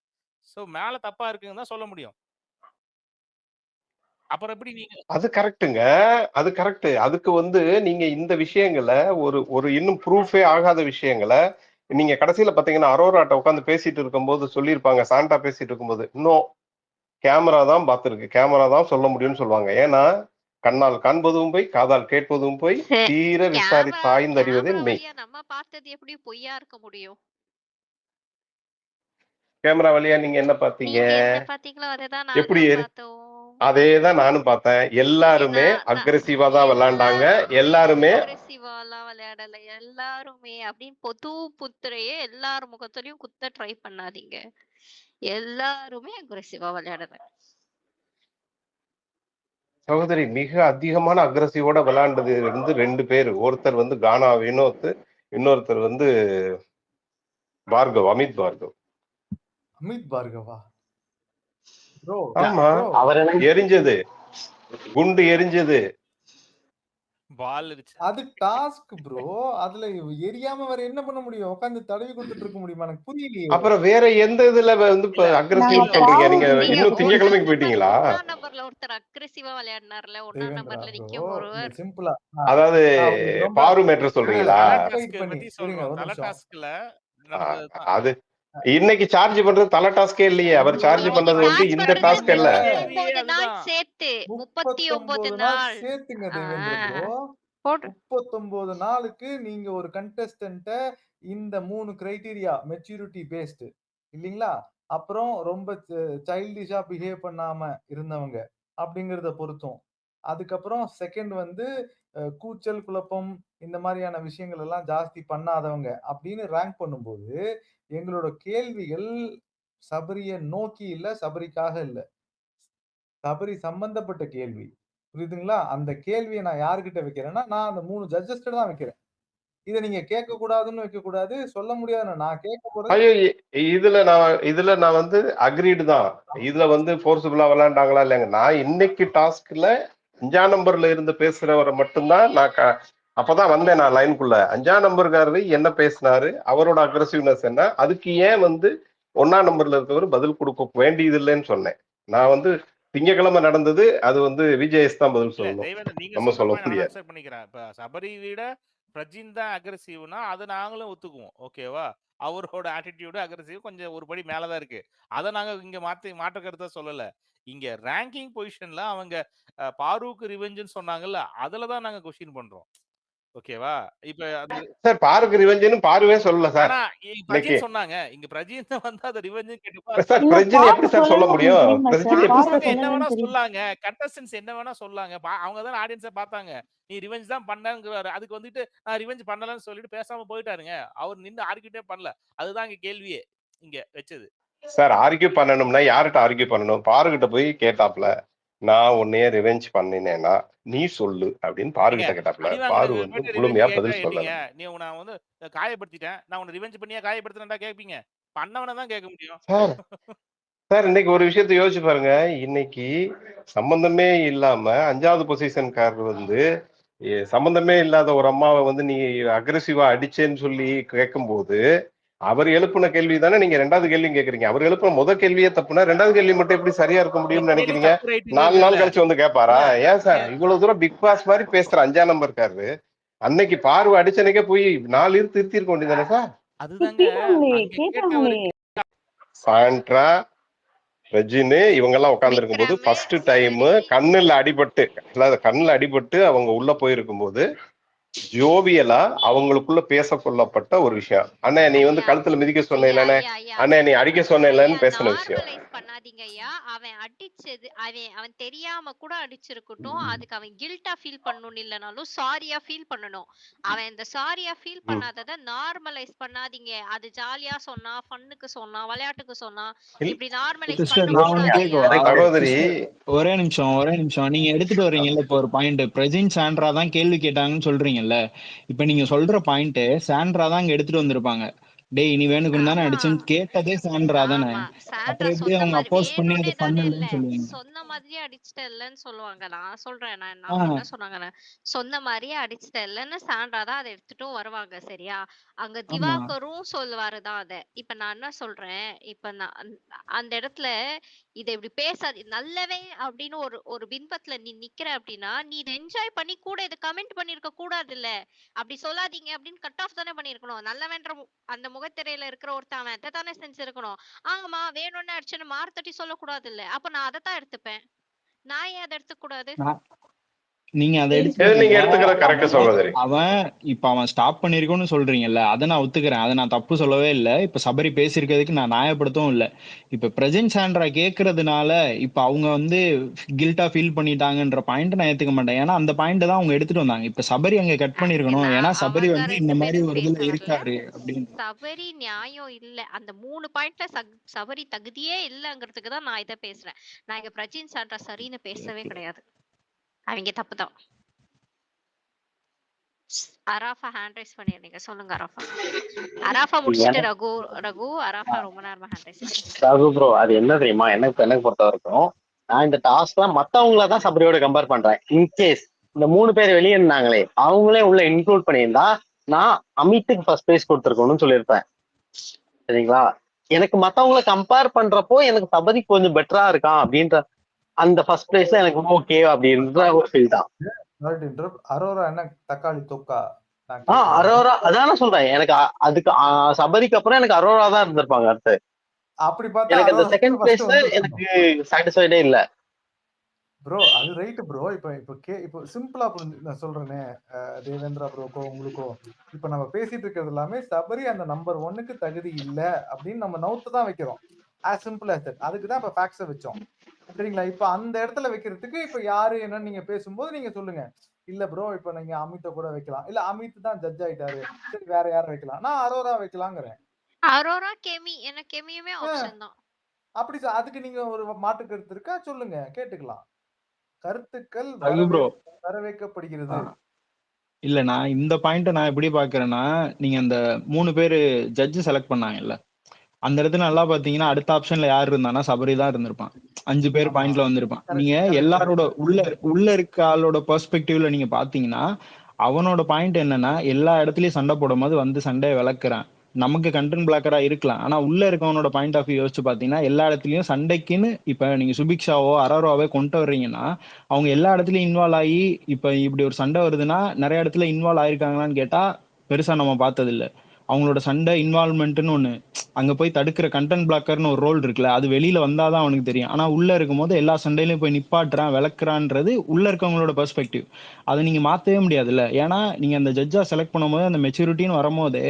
சோ மேல தப்பா இருக்குன்னு தான் சொல்ல முடியும். அப்புறம் எப்படி நீங்க அது கரெக்ட்டுங்க. அது கரெக்ட். அதுக்கு வந்து நீங்க இந்த விஷயங்களை ஒரு ஒரு இன்னும் ப்ரூஃபே ஆகாத விஷயங்களை நீங்க கடைசியில பாத்தீங்கன்னா அரோராட்ட உட்காந்து பேசிட்டு இருக்கும்போது சொல்லியிருப்பாங்க. சாண்டா பேசிட்டு இருக்கும்போது, இன்னும் கேமரா தான் பார்த்திருக்கு, கேமரா தான் சொல்ல முடியும்னு சொல்லுவாங்க. ஏன்னா கண்ணால் காண்பதும் போய், காதால் கேட்பதும் போய், தீர விசாரித்து ஆய்ந்தறிவதே மெய். வழியா நம்ம பார்த்தது எப்படி பொய்யா இருக்க முடியும்? கேமரா வழியா நீங்க என்ன பாத்தீங்க? நீங்க என்ன பாத்தீங்களோ அதேதான் எப்படி நாங்களும் பார்த்தோம். அதேதான் நானும் பார்த்தேன். எல்லாருமே அக்ரெசிவா தான் விளையாண்டாங்க. எல்லாருமே அக்ரெசிவாலாம் விளையாடல. எல்லாருமே அப்படின்னு பொது புத்திரையே எல்லார் முகத்திலையும் குத்த ட்ரை பண்ணாதீங்க. எல்லாருமே அக்ரெசிவா விளையாடல. சகோதரி, மிக அதிகமான அக்ரெசிவோட விளையாண்டது வந்து 2 பேர். ஒருத்தர் வந்து கானா வினோத், இன்னொருத்தர் வந்து பார்கவ், அமித் பார்கவ். அமித் பார்கவா? ப்ரோ ஆமா, அவர் எரிஞ்சது, குண்டு எரிஞ்சது. பால் இருந்துச்சு. அது டாஸ்க் ப்ரோ. அதுல எரியாம வேற என்ன பண்ண முடியும்? உட்கார்ந்து தடவி கொடுத்துட்டு இருக்க முடியுமா? எனக்கு புரியலையே. அப்புறம் வேற எந்த இதுல வந்து இப்ப இல்ல, அக்ரெசிவ் நாங்க சொல்றீங்க? நீங்க பாவம் இன்னும் திங்கக்கிழமைக்கு போயிட்டீங்களா? ஒண்ணாம் நம்பர்ல ஒருத்தர் அக்ரெசிவா விளையாடினார்ல, ஒண்ணாம் தேவேந்திரா நம்பர்ல ப்ரோ, நிக்கும் இந்த ஒருவர். சிம்பிளா அதாவது அவருக்கு ரொம்ப பாரு மேட்டர் சொல்றீங்களா? தல ட்ரை டாஸ்க் பண்ணி பத்தி இருங்க சொல்றோம். ஒரு தல நிமிஷம். டாஸ்க்ல ஆ, நடந்தது அது இன்னைக்கு சார்ஜ் பண்றது தலை டாஸ்கே இல்லையே. அவர் சார்ஜ் இன்னைக்கு பண்ணது வந்து சார்ஜ் இந்த பண்றது டாஸ்க் அல்ல. 39 நாள் சேர்த்து. 39 நாள் நாள். சேர்த்துங்க ஆ, தேவேந்திர ப்ரோ. போடு. 39 நாளுக்கு நீங்க ஒரு கண்டஸ்டன்ட்ட இந்த 3 கிரைட்டீரியா மெச்சூரிட்டி பேஸ்டு இல்லீங்களா? அப்புறம் ரொம்ப சைல்டிஷா பிஹேவ் பண்ணாம இருந்தவங்க அப்படிங்கிறத பொறுத்தும். அதுக்கப்புறம் செகண்ட் வந்து கூச்சல், குழப்பம் இந்த மாதிரியான விஷயங்கள் எல்லாம் ஜாஸ்தி பண்ணாதவங்க அப்படின்னு ரேங்க் பண்ணும்போது, எங்களோட கேள்விகள் சபரிய நோக்கி இல்ல, சபரிக்காக இல்ல. சபரி சம்பந்தப்பட்ட கேள்வி. புரியுதுங்களா? அந்த கேள்விய நான் யார்கிட்ட வைக்கிறேன்னா, நான் அந்த 3 ஜட்ஜஸ்ட்ட தான் வைக்கிறேன். இத நீங்க கேட்கக்கூடாதுன்னு வைக்கக்கூடாது. சொல்ல முடியாதுன்னு நான் கேட்க போறது ஐயோ, இதுல நான் வந்து அக்ரீடு தான். இதுல வந்து ஃபோர்ஸபுளா விளையாண்டாங்களா இல்லைங்க. நான் இன்னைக்கு டாஸ்க்ல 5ஆம் நம்பர்ல இருந்து பேசுறவரை மட்டும்தான் அப்பதான் வந்தேன் நான் லைனுக்குள்ள. 5ஆம் நம்பர்காரரு என்ன பேசினாரு, அவரோட அக்ரெசிவ்னஸ் என்ன, அதுக்கு ஏன் வந்து 1ஆம் நம்பர்ல இருக்கவர் பதில் கொடுக்க வேண்டியது இல்லைன்னு சொன்னேன். நான் வந்து திங்கக்கிழமை நடந்தது, அது வந்து விஜேஎஸ் தான் பதில் இல்ல சொல்லணும், தேவேந்திர, நீங்க நம்ம சொல்ற சொல்ல பாயிண்ட் நான் முடியாது. அக்செப்ட் பண்ணிக்கிறேன். இப்ப சபரி விட பிரஜின் தான் அக்ரெசிவ்னா அது நாங்களும் ஒத்துக்குவோம். ஓகேவா? அவரோட ஆட்டிடியூடு அக்ரெசிவ் கொஞ்சம் ஒரு படி மேல தான் இருக்கு. அத நாங்க இங்க மாற்று கருத்தா சொல்லல. இங்க ரேங்கிங் பொசிஷன்ல அவங்க பாரூக்கு ரிவெஞ்சுன்னு சொன்னாங்கல்ல, அதுல தான் நாங்க கொஸ்டின் பண்றோம். ஓகேவா? இப்ப அது சார், பாருக்கு ரிவெஞ்சுன்னு பாருவே சொல்லல சார் ஆனா இன்னைக்கு. பிரஜின் சொன்னாங்க. இங்க பிரஜின் தான் வந்து அத ரிவெஞ்சுன்னு கேட்டப்ப சார், இல்ல பிரஜின் எப்படி பாரு சார் சொல்ல சொல்லல உங்களுக்கு முடியும்? தெரியுமா பிரஜின் சார்? எப்படி பாரு பசங்க என்ன வேணா சொல்லலன்னு தெரியும். சொல்லாங்க. கண்டஸ்டன்ட்ஸ் என்ன வேணா சொல்லாங்க. அவங்க தான் ஆடியன்ஸ பார்த்தாங்க. நீ ரிவெஞ்ச் தான் பண்ணங்கிறாரு. அதுக்கு வந்துட்டு நான் ரிவெஞ்ச் பண்ணலன்னு சொல்லிட்டு பேசாம போயிட்டாருங்க. அவர் நின்னு ஆர்கியூட்டே பண்ணல. அதுதான் இங்க கேள்வியே இங்க வச்சது. சார் ஆர்கியூ பண்ணணும்னா யார்கிட்ட ஆர்கியூ பண்ணணும்? பாருகிட்ட போய் கேட்டாப்ல, நான் உன்னைய ரிவெஞ்ச் பண்ணினேனா நீ சொல்லு அப்படின்னு பாருகிட்ட கேட்டாப்ல. பாரு வந்து முழுமையா பதில் சொல்லல. நீ நான் வந்து காயப்படுத்திட்டேன், நான் உன்னை ரிவெஞ்ச் பண்ணியா காயப்படுத்தினா கேட்பீங்க? பண்ணவனை தான் கேட்க முடியும். சார் சார் இன்னைக்கு ஒரு விஷயத்த யோசிச்சு பாருங்க. இன்னைக்கு சம்பந்தமே இல்லாம 5வது பொசிஷன்காரர் வந்து சம்பந்தமே இல்லாத ஒரு அம்மாவை வந்து நீ அக்ரெசிவா அடிச்சேன்னு சொல்லி கேட்கும்போது அவர் எழுப்பின கேள்வி தானே நீங்க 2வது கேள்வியும் கேக்குறீங்க. அவர் எழுப்பின முதல் கேள்வியே தப்புனா 2வது கேள்வி மட்டும் எப்படி சரியா இருக்க முடியும்னு நினைக்கிறீங்க? 4 நாள் கழிச்சு வந்து கேட்பாரா? ஏன் சார் இவ்வளவு தூரம் பிக் பாஸ் மாதிரி பேசுற 5ஆம் நம்பர்காரு அன்னைக்கு பார்வை அடிச்சனைக்கே போய் 4 திருத்தி இருக்க வேண்டியதானே சார்? கேட்டாங்களே சாண்ட்ரா ரெஜினு இவங்க எல்லாம் உட்கார்ந்து இருக்கும்போது ஃபர்ஸ்ட் டைம் கண்ணுல அடிபட்டு அவங்க உள்ள போயிருக்கும் போது ஜோவியலா அவங்களுக்குள்ள பேச கொள்ளப்பட்ட ஒரு விஷயம். அண்ணே நீ வந்து கழுத்துல மிதிக்க சொன்ன இல்லன்னு, அண்ணே நீ அடிக்க சொன்ன இல்லன்னு பேசின விஷயம். பண்ணாதீங்க ஐயா. அவன் அடிச்சது அவன் தெரியாம கூட அடிச்சிருக்கட்டும், அதுக்கு அவன் கில்ட்டா ஃபீல் பண்ணணும் இல்லனாலும் சாரியா ஃபீல் பண்ணணும். அவன் இந்த சாரியா ஃபீல் பண்ணாதத நார்மலைஸ் பண்ணாதீங்க. அது ஜாலியா சொன்னா, ஃபன்னுக்கு சொன்னா, விளையாட்டுக்கு சொன்னா, இப்படி நார்மலைஸ் சகோதரி ஒரே நிமிஷம் நீங்க எடுத்துட்டு வர்றீங்கல்ல இப்ப ஒரு பாயிண்ட் பிரஜின் சாண்ட்ரா தான் கேள்வி கேட்டாங்கன்னு சொல்றீங்கல்ல. இப்ப நீங்க சொல்ற பாயிண்ட் சாண்ட்ரா தான் இங்க எடுத்துட்டு வந்திருப்பாங்க. டேய் நீ வேணுக்குன்னு தானே அடிச்சுன்னு கேட்டதே சாண்ட்ரா தானே. அப்புறம் எப்படி அவங்க அப்போஸ் பண்ணி அதை பண்ணலன்னு சொல்லுவீங்க? சொன்ன மாதிரியே அடிச்சிட்டேல்லன்னு சொல்லுவாங்க. நான் சொல்றேன் நான் என்ன சொன்னாங்க, சொன்ன மாதிரியே அடிச்சிட்டேல்லன்னு சாண்ட்ரா தான் அதை எடுத்துட்டும் வருவாங்க. சரியா? அங்க திவாகரும் சொல்லுவாருதான் அத. இப்ப நான் என்ன சொல்றேன், இப்ப நான் அந்த இடத்துல இதை இப்படி பேசாது நல்லவே அப்படின்னு ஒரு பின்பத்துல நீ நிக்கிற அப்படின்னா நீ இதை என்ஜாய் பண்ணி கூட இதை கமெண்ட் பண்ணிருக்க கூடாது இல்ல. அப்படி சொல்லாதீங்க அப்படின்னு கட் ஆஃப் தானே பண்ணிருக்கணும். நல்லவன்ற அந்த முகத்திரையில இருக்கிற ஒருத்தன் அதை தானே செஞ்சிருக்கணும். ஆமா வேணும்னு அடிச்சுன்னு மார்த்தட்டி சொல்லக்கூடாது இல்ல. அப்ப நான் அதைத்தான் எடுத்துப்பேன். நான் ஏன் அதை எடுத்துக்க கூடாது? நீங்க அதை அவன் இப்ப அவன் ஸ்டாப் பண்ணிருக்கோன்னு சொல்றீங்கல்ல, அதை நான் ஒத்துக்கிறேன். அதை நான் தப்பு சொல்லவே இல்லை. இப்ப சபரி பேசியிருக்கிறதுக்கு நான் நியாயப்படுத்தவும் இல்லை. இப்ப பிரஜன் சாண்ட்ரா கேட்கறதுனால இப்ப அவங்க வந்து கில்ட்டா ஃபீல் பண்ணிட்டாங்கன்ற பாயிண்ட் நான் ஏத்துக்க மாட்டேன். ஏன்னா அந்த பாயிண்ட் தான் அவங்க எடுத்துட்டு வந்தாங்க. இப்ப சபரி அங்க கட் பண்ணிருக்கணும். ஏன்னா சபரி வந்து இந்த மாதிரி ஒரு இதுல இருக்காரு அப்படின்னு. சபரி நியாயம் இல்ல. அந்த 3 பாயிண்ட்ல சபரி தகுதியே இல்லங்கிறதுக்கு தான் நான் இதை பேசுறேன். நான் இங்க பிரஜின் சாண்ட்ரா சரின்னு பேசவே கிடையாது. அவங்க தப்புதான். அராஃபா ஹேண்ட் ரைஸ் பண்ணிருந்தீங்க. சொல்லுங்க அராஃபா. அராஃபா முடிச்சிட்டு ரகு அராஃபா ரொம்ப நேரமா ஹேண்ட் ரைஸ் பண்ணிருக்கீங்க. ரகு ப்ரோ அது என்ன தெரியுமா, எனக்கு பொறுத்த வரைக்கும் நான் இந்த டாஸ்க்லாம் மத்தவங்கள தான் சபரியோட கம்பேர் பண்றேன். இன்கேஸ் இந்த 3 பேர் வெளியே இருந்தாங்களே அவங்களே உள்ள இன்க்ளூட் பண்ணியிருந்தா நான் அமித்துக்கு ஃபர்ஸ்ட் பிரைஸ் கொடுத்துருக்கணும்னு சொல்லியிருப்பேன். சரிங்களா? எனக்கு மத்தவங்கள கம்பேர் பண்றப்போ எனக்கு சபரி கொஞ்சம் பெட்டரா இருக்கான் அப்படின்ற அந்த ஃபர்ஸ்ட் பிளேஸ்ல எனக்கு ஓகே அப்படின்ற ஒரு ஃபீல் தான். அரோரா என்ன தக்காளி தொக்கா? அரோரா அதான சொல்றேன். எனக்கு அதுக்கு சபரிக்கு அப்புறம் எனக்கு அரோரா தான் இருந்திருப்பாங்க அடுத்து. அப்படி பார்த்தா எனக்கு அந்த செகண்ட் பிளேஸ்ல எனக்கு சாட்டிஸ்ஃபைடே இல்ல ப்ரோ. அது ரைட் ப்ரோ. இப்போ சிம்பிளா நான் சொல்றேனே தேவேந்திரா ப்ரோக்கோ உங்களுக்கோ, இப்ப நம்ம பேசிட்டு இருக்கிறது எல்லாமே சபரி அந்த நம்பர் 1க்கு தகுதி இல்ல அப்படின்னு நம்ம நவுத்து தான் வைக்கிறோம். as simple as that. அதுக்கு தான் இப்ப ஃபேக்ட்ஸை வச்சோம். சரிங்களா? இப்ப அந்த இடத்துல வைக்கிறதுக்கு இப்ப யாரு என்னன்னு நீங்க பேசும்போது நீங்க சொல்லுங்க. இல்ல ப்ரோ இப்ப நீங்க அமித்த கூட வைக்கலாம். இல்ல அமித் தான் ஜட்ஜ் ஆயிட்டாரு, சரி வேற யாரை வைக்கலாம்? நான் அரோரா வைக்கலாங்கிறேன். அரோரா கெமி எனக்கு கெமியுமே ஆப்ஷன் தான். அப்படி அதுக்கு நீங்க ஒரு மாற்று கருத்து இருக்கா சொல்லுங்க, கேட்டுக்கலாம். கருத்துக்கள் வரவேற்கப்படுகிறது. இல்ல நான் இந்த பாயிண்ட நான் எப்படி பாக்குறேன்னா, நீங்க அந்த 3 பேரு ஜட்ஜ் செலக்ட் பண்ணாங்கல்ல, அந்த இடத்துல நல்லா பாத்தீங்கன்னா அடுத்த ஆப்ஷன்ல யார் இருந்தானா சபரி தான் இருந்திருப்பான். 5 பேர் பாயிண்ட்ல வந்திருப்பான். நீங்க எல்லாரோட உள்ள இருக்க ஆளோட பெர்ஸ்பெக்டிவ்ல நீங்க பாத்தீங்கன்னா அவனோட பாயிண்ட் என்னன்னா எல்லா இடத்துலயும் சண்டை போடும் போது வந்து சண்டையை விளக்குறான். நமக்கு கண்டென்ட் பிளாக்கரா இருக்கலாம். ஆனா உள்ள இருக்கவனோட பாயிண்ட் ஆஃப் வியூ யோசிச்சு பாத்தீங்கன்னா எல்லா இடத்துலயும் சண்டைக்குன்னு இப்ப நீங்க சுபிக்ஷாவோ அரோராவோ கொண்டு வர்றீங்கன்னா அவங்க எல்லா இடத்துலயும் இன்வால்வ் ஆகி இப்ப இப்படி ஒரு சண்டை வருதுன்னா நிறைய இடத்துல இன்வால்வ் ஆயிருக்காங்களான்னு கேட்டா பெருசா நம்ம பார்த்தது இல்ல. அவங்களோட சண்டை இன்வால்வ்மெண்ட்னு ஒண்ணு அங்க போய் தடுக்கிற கண்டென்ட் பிளாக்கர்னு ஒரு ரோல் இருக்குல்ல, அது வெளியில வந்தாதான் அவனுக்கு தெரியும். ஆனா உள்ள இருக்கும் போது எல்லா சண்டையிலையும் போய் நிப்பாட்டுறான் விளக்குறான்றது உள்ள இருக்கவங்களோட பெர்ஸ்பெக்டிவ். அதை நீங்க மாத்தவே முடியாதுல்ல. ஏன்னா நீங்க அந்த ஜட்ஜா செலக்ட் பண்ணும்போது அந்த மெச்சூரிட்டின்னு வரும்போது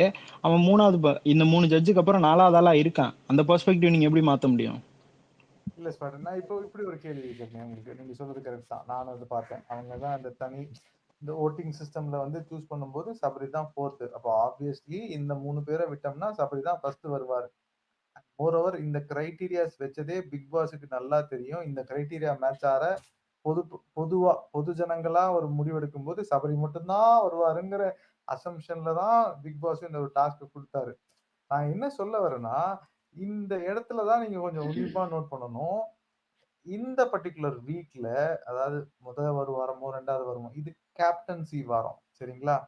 அவன் 3வது இந்த 3 ஜட்ஜுக்கு அப்புறம் 4வது ஆளா இருக்கான். அந்த பெர்ஸ்பெக்டிவ் நீங்க எப்படி மாத்த முடியும்? இல்ல ஸ்பாட் நான் இப்போ இப்படி ஒரு கேள்வி கேட்கிறேன் உங்களுக்கு. நீங்க சொல்றது கரெக்ட் தான். நானும் அதை பார்த்தேன். அவங்க தான் அந்த தனி இந்த ஓட்டிங் சிஸ்டம்ல வந்து சூஸ் பண்ணும்போது சபரி தான் 4th. அப்போ ஆப்வியஸ்லி இந்த 3 பேரை விட்டோம்னா சபரி தான் ஃபர்ஸ்ட் வருவார். மோரோவர் இந்த கிரைட்டீரியாஸ் வச்சதே பிக் பாஸுக்கு நல்லா தெரியும். இந்த கிரைட்டீரியா மேட்ச் ஆற பொது ஜனங்களா ஒரு முடிவெடுக்கும் போது சபரி மட்டும்தான் வருவாருங்கிற அசம்ஷன்ல தான் பிக் பாஸ் இந்த ஒரு டாஸ்க் கொடுத்தாரு. நான் என்ன சொல்ல வரேன்னா, இந்த இடத்துல தான் நீங்க கொஞ்சம் உன்னிப்பா நோட் பண்ணணும். இந்த பர்ட்டிகுலர் வீக்ல, அதாவது ஒரு வாரமோ 2வது வாரமோ இது கேப்டன்சி வாரம், சரிங்களா?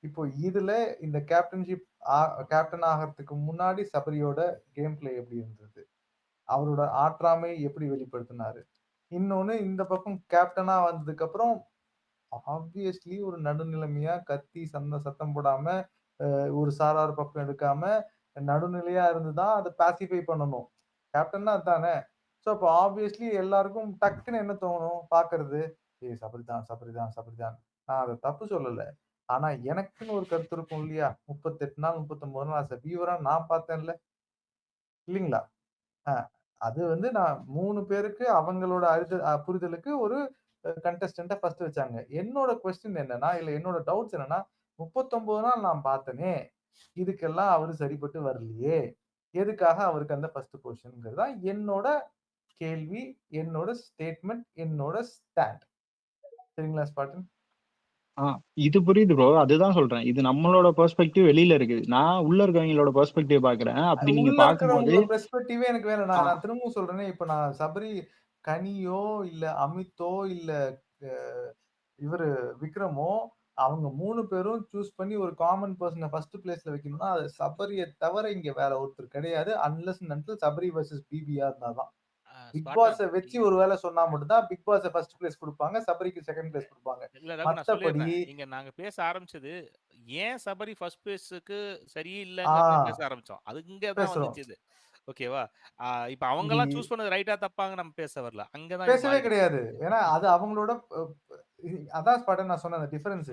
இப்போ இதுல இந்த கேப்டன் ஆகிறதுக்கு முன்னாடி சபரியோட கேம் பிளே எப்படி இருந்தது, அவரோட ஆற்றாமை எப்படி வெளிப்படுத்தினாரு, இன்னொன்னு இந்த பக்கம் கேப்டனா வந்ததுக்கு அப்புறம் ஆப்வியஸ்லி ஒரு நடுநிலைமையா கத்தி சத்தம் போடாம ஒரு சாரார் பக்கம் எடுக்காம நடுநிலையா இருந்துதான் அதை பாசிஃபை பண்ணணும். கேப்டன்னா அதானே. ஸோ அப்போ ஆப்வியஸ்லி எல்லாருக்கும் டக்குன்னு என்ன தோணும் பாக்குறது, சபரிதான் சபரிதான் சபரிதான். நான் அதை தப்பு சொல்லல. ஆனா எனக்குன்னு ஒரு கருத்து இருக்கும் இல்லையா? 38 நாள் 39 நாள் வியூவரா நான் பார்த்தேன்ல இல்லைங்களா? அது வந்து நான் 3 பேருக்கு அவங்களோட புரிதலுக்கு ஒரு கண்டஸ்டன்ட ஃபர்ஸ்ட் வச்சாங்க. என்னோட கொஸ்டின் என்னன்னா, இல்ல என்னோட டவுட்ஸ் என்னன்னா, 39 நாள் நான் பார்த்தனே, இதுக்கெல்லாம் அவரு சரிப்பட்டு வரலையே, எதுக்காக அவருக்கு அந்த ஃபர்ஸ்ட் பொசிஷன்ங்கிறது தான் என்னோட கேள்வி, என்னோட ஸ்டேட்மெண்ட், என்னோட ஸ்டாண்ட். சரிங்களா ஸ்பாட்டன்? இது புரியுது ப்ரோ. அதுதான் சொல்றேன். இது நம்மளோட பெர்ஸ்பெக்டிவ் வெளியில இருக்கு. நான் உள்ள இருக்கவங்களோட பெர்ஸ்பெக்டிவ் பாக்குறேன். அப்படி நீங்க உள்ள பாக்கும்போது இருக்கிறவங்களோட பெர்ஸ்பெக்டிவே எனக்கு வேணும். நான் திரும்பவும் சொல்றேனே, இப்ப நான் சபரி, கனியோ இல்ல அமித்தோ இல்ல இவரு விக்ரமோ, அவங்க 3 பேரும் சூஸ் பண்ணி ஒரு காமன் பர்சனை ஃபர்ஸ்ட் பிளேஸ்ல வைக்கணும்னா, அது சபரிய தவிர இங்க வேற ஒருத்தர் கிடையாது. Unless and until Sabari versus பிபிஆ இருந்தாதான். பிக் பாஸ வச்சு ஒரு வேலை சொன்னா மட்டும் தான் பிக் பாஸ ஃபர்ஸ்ட் பிளேஸ் கொடுப்பாங்க, சபரிக்கு செகண்ட் பிளேஸ் கொடுப்பாங்க. இல்ல ரகு, நான் மத்தபடி சொல்லிடுறேன். இங்க நாங்க பேச ஆரம்பிச்சது ஏன் சபரி ஃபர்ஸ்ட் பிளேஸ்க்கு சரியில்லைங்கிறத பேச ஆரம்பிச்சோம். அது இங்க தான் பேசுறோம். வந்துச்சு இது. ஓகேவா? இப்ப அவங்க எல்லாம் சூஸ் பண்ணது ரைட்டா தப்பாங்க நம்ம பேச வரல. அங்கதான் பேசவே கிடையாது. ஏன்னா அது அவங்களோட அதான் ஸ்பாட்டன் நான் சொன்ன அந்த டிஃபரன்ஸ்.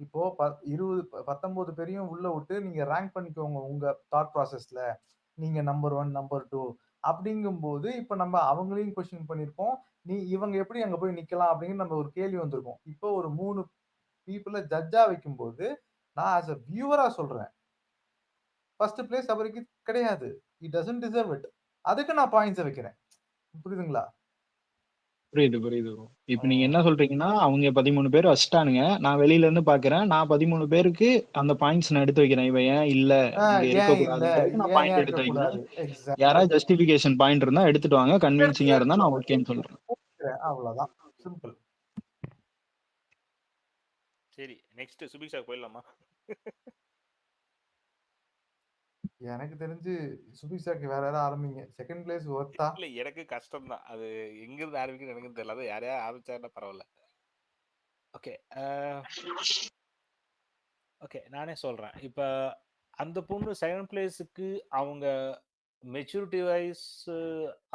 இப்போ 19 பேரையும் உள்ள விட்டு நீங்க ரேங்க் பண்ணிக்கோங்க உங்க தாட் ப்ராசஸ்ல. நீங்க நம்பர் 1, நம்பர் 2 அப்படிங்கும்போது இப்ப நம்ம அவங்களையும் கொஸ்டின் பண்ணிருப்போம். இவங்க எப்படி அங்க போய் நிக்கலாம் அப்படின்னு நம்ம ஒரு கேள்வி வந்திருக்கும். இப்போ ஒரு 3 பீப்புள ஜட்ஜா வைக்கும்போது நான் ஆஸ் a வியூவரா சொல்றேன். ஃபர்ஸ்ட் பிளேஸ் அவருக்கு கிடையாது. he doesn't deserve it. அதுக்கு நான் பாயிண்ட்ஸ் வைக்கிறேன். புரியுதுங்களா? புரியுது ப்ரோ. இப்ப நீங்க என்ன சொல்றீங்கன்னா, அவங்க 13 பேர் வச்சிட்டானுங்க. நான் வெளியில இருந்து பாக்குறேன். நான் 13 பேருக்கு அந்த பாயிண்ட்ஸ் நான் எடுத்து வைக்கிறேன். இவன் ஏன் இல்ல, இங்க இருக்கக்கூடாதுன்றதுக்கு நான் பாயிண்ட் எடுத்து வைக்கிறேன். யாராவது ஜஸ்டிபிகேஷன் பாயிண்ட் இருந்தா எடுத்துட்டு வாங்க. கன்வின்சிங்கா இருந்தா நான் ஓகேன்னு சொல்றேன். அவ்வளவுதான். சிம்பிள். சரி, நெக்ஸ்ட் சுபிக்ஷா போயிடலாமா? எனக்கு தெரிஞ்சு சுபிக்ஷாக்கு வேற யாராவது ஆரம்பிங்க. செகண்ட் பிளேஸ் ஒர்த்தா? இல்ல, எனக்கு கஷ்டம் தான். அது எங்க இருந்து ஆரம்பிக்குன்னு எனக்கு தெரியல. அது யாரையா ஆரம்பிச்சாருன்னா பரவாயில்ல. ஓகே, ஓகே, நானே சொல்றேன். இப்ப அந்த பொண்ணு செகண்ட் பிளேஸுக்கு அவங்க மெச்சூரிட்டி வைஸ்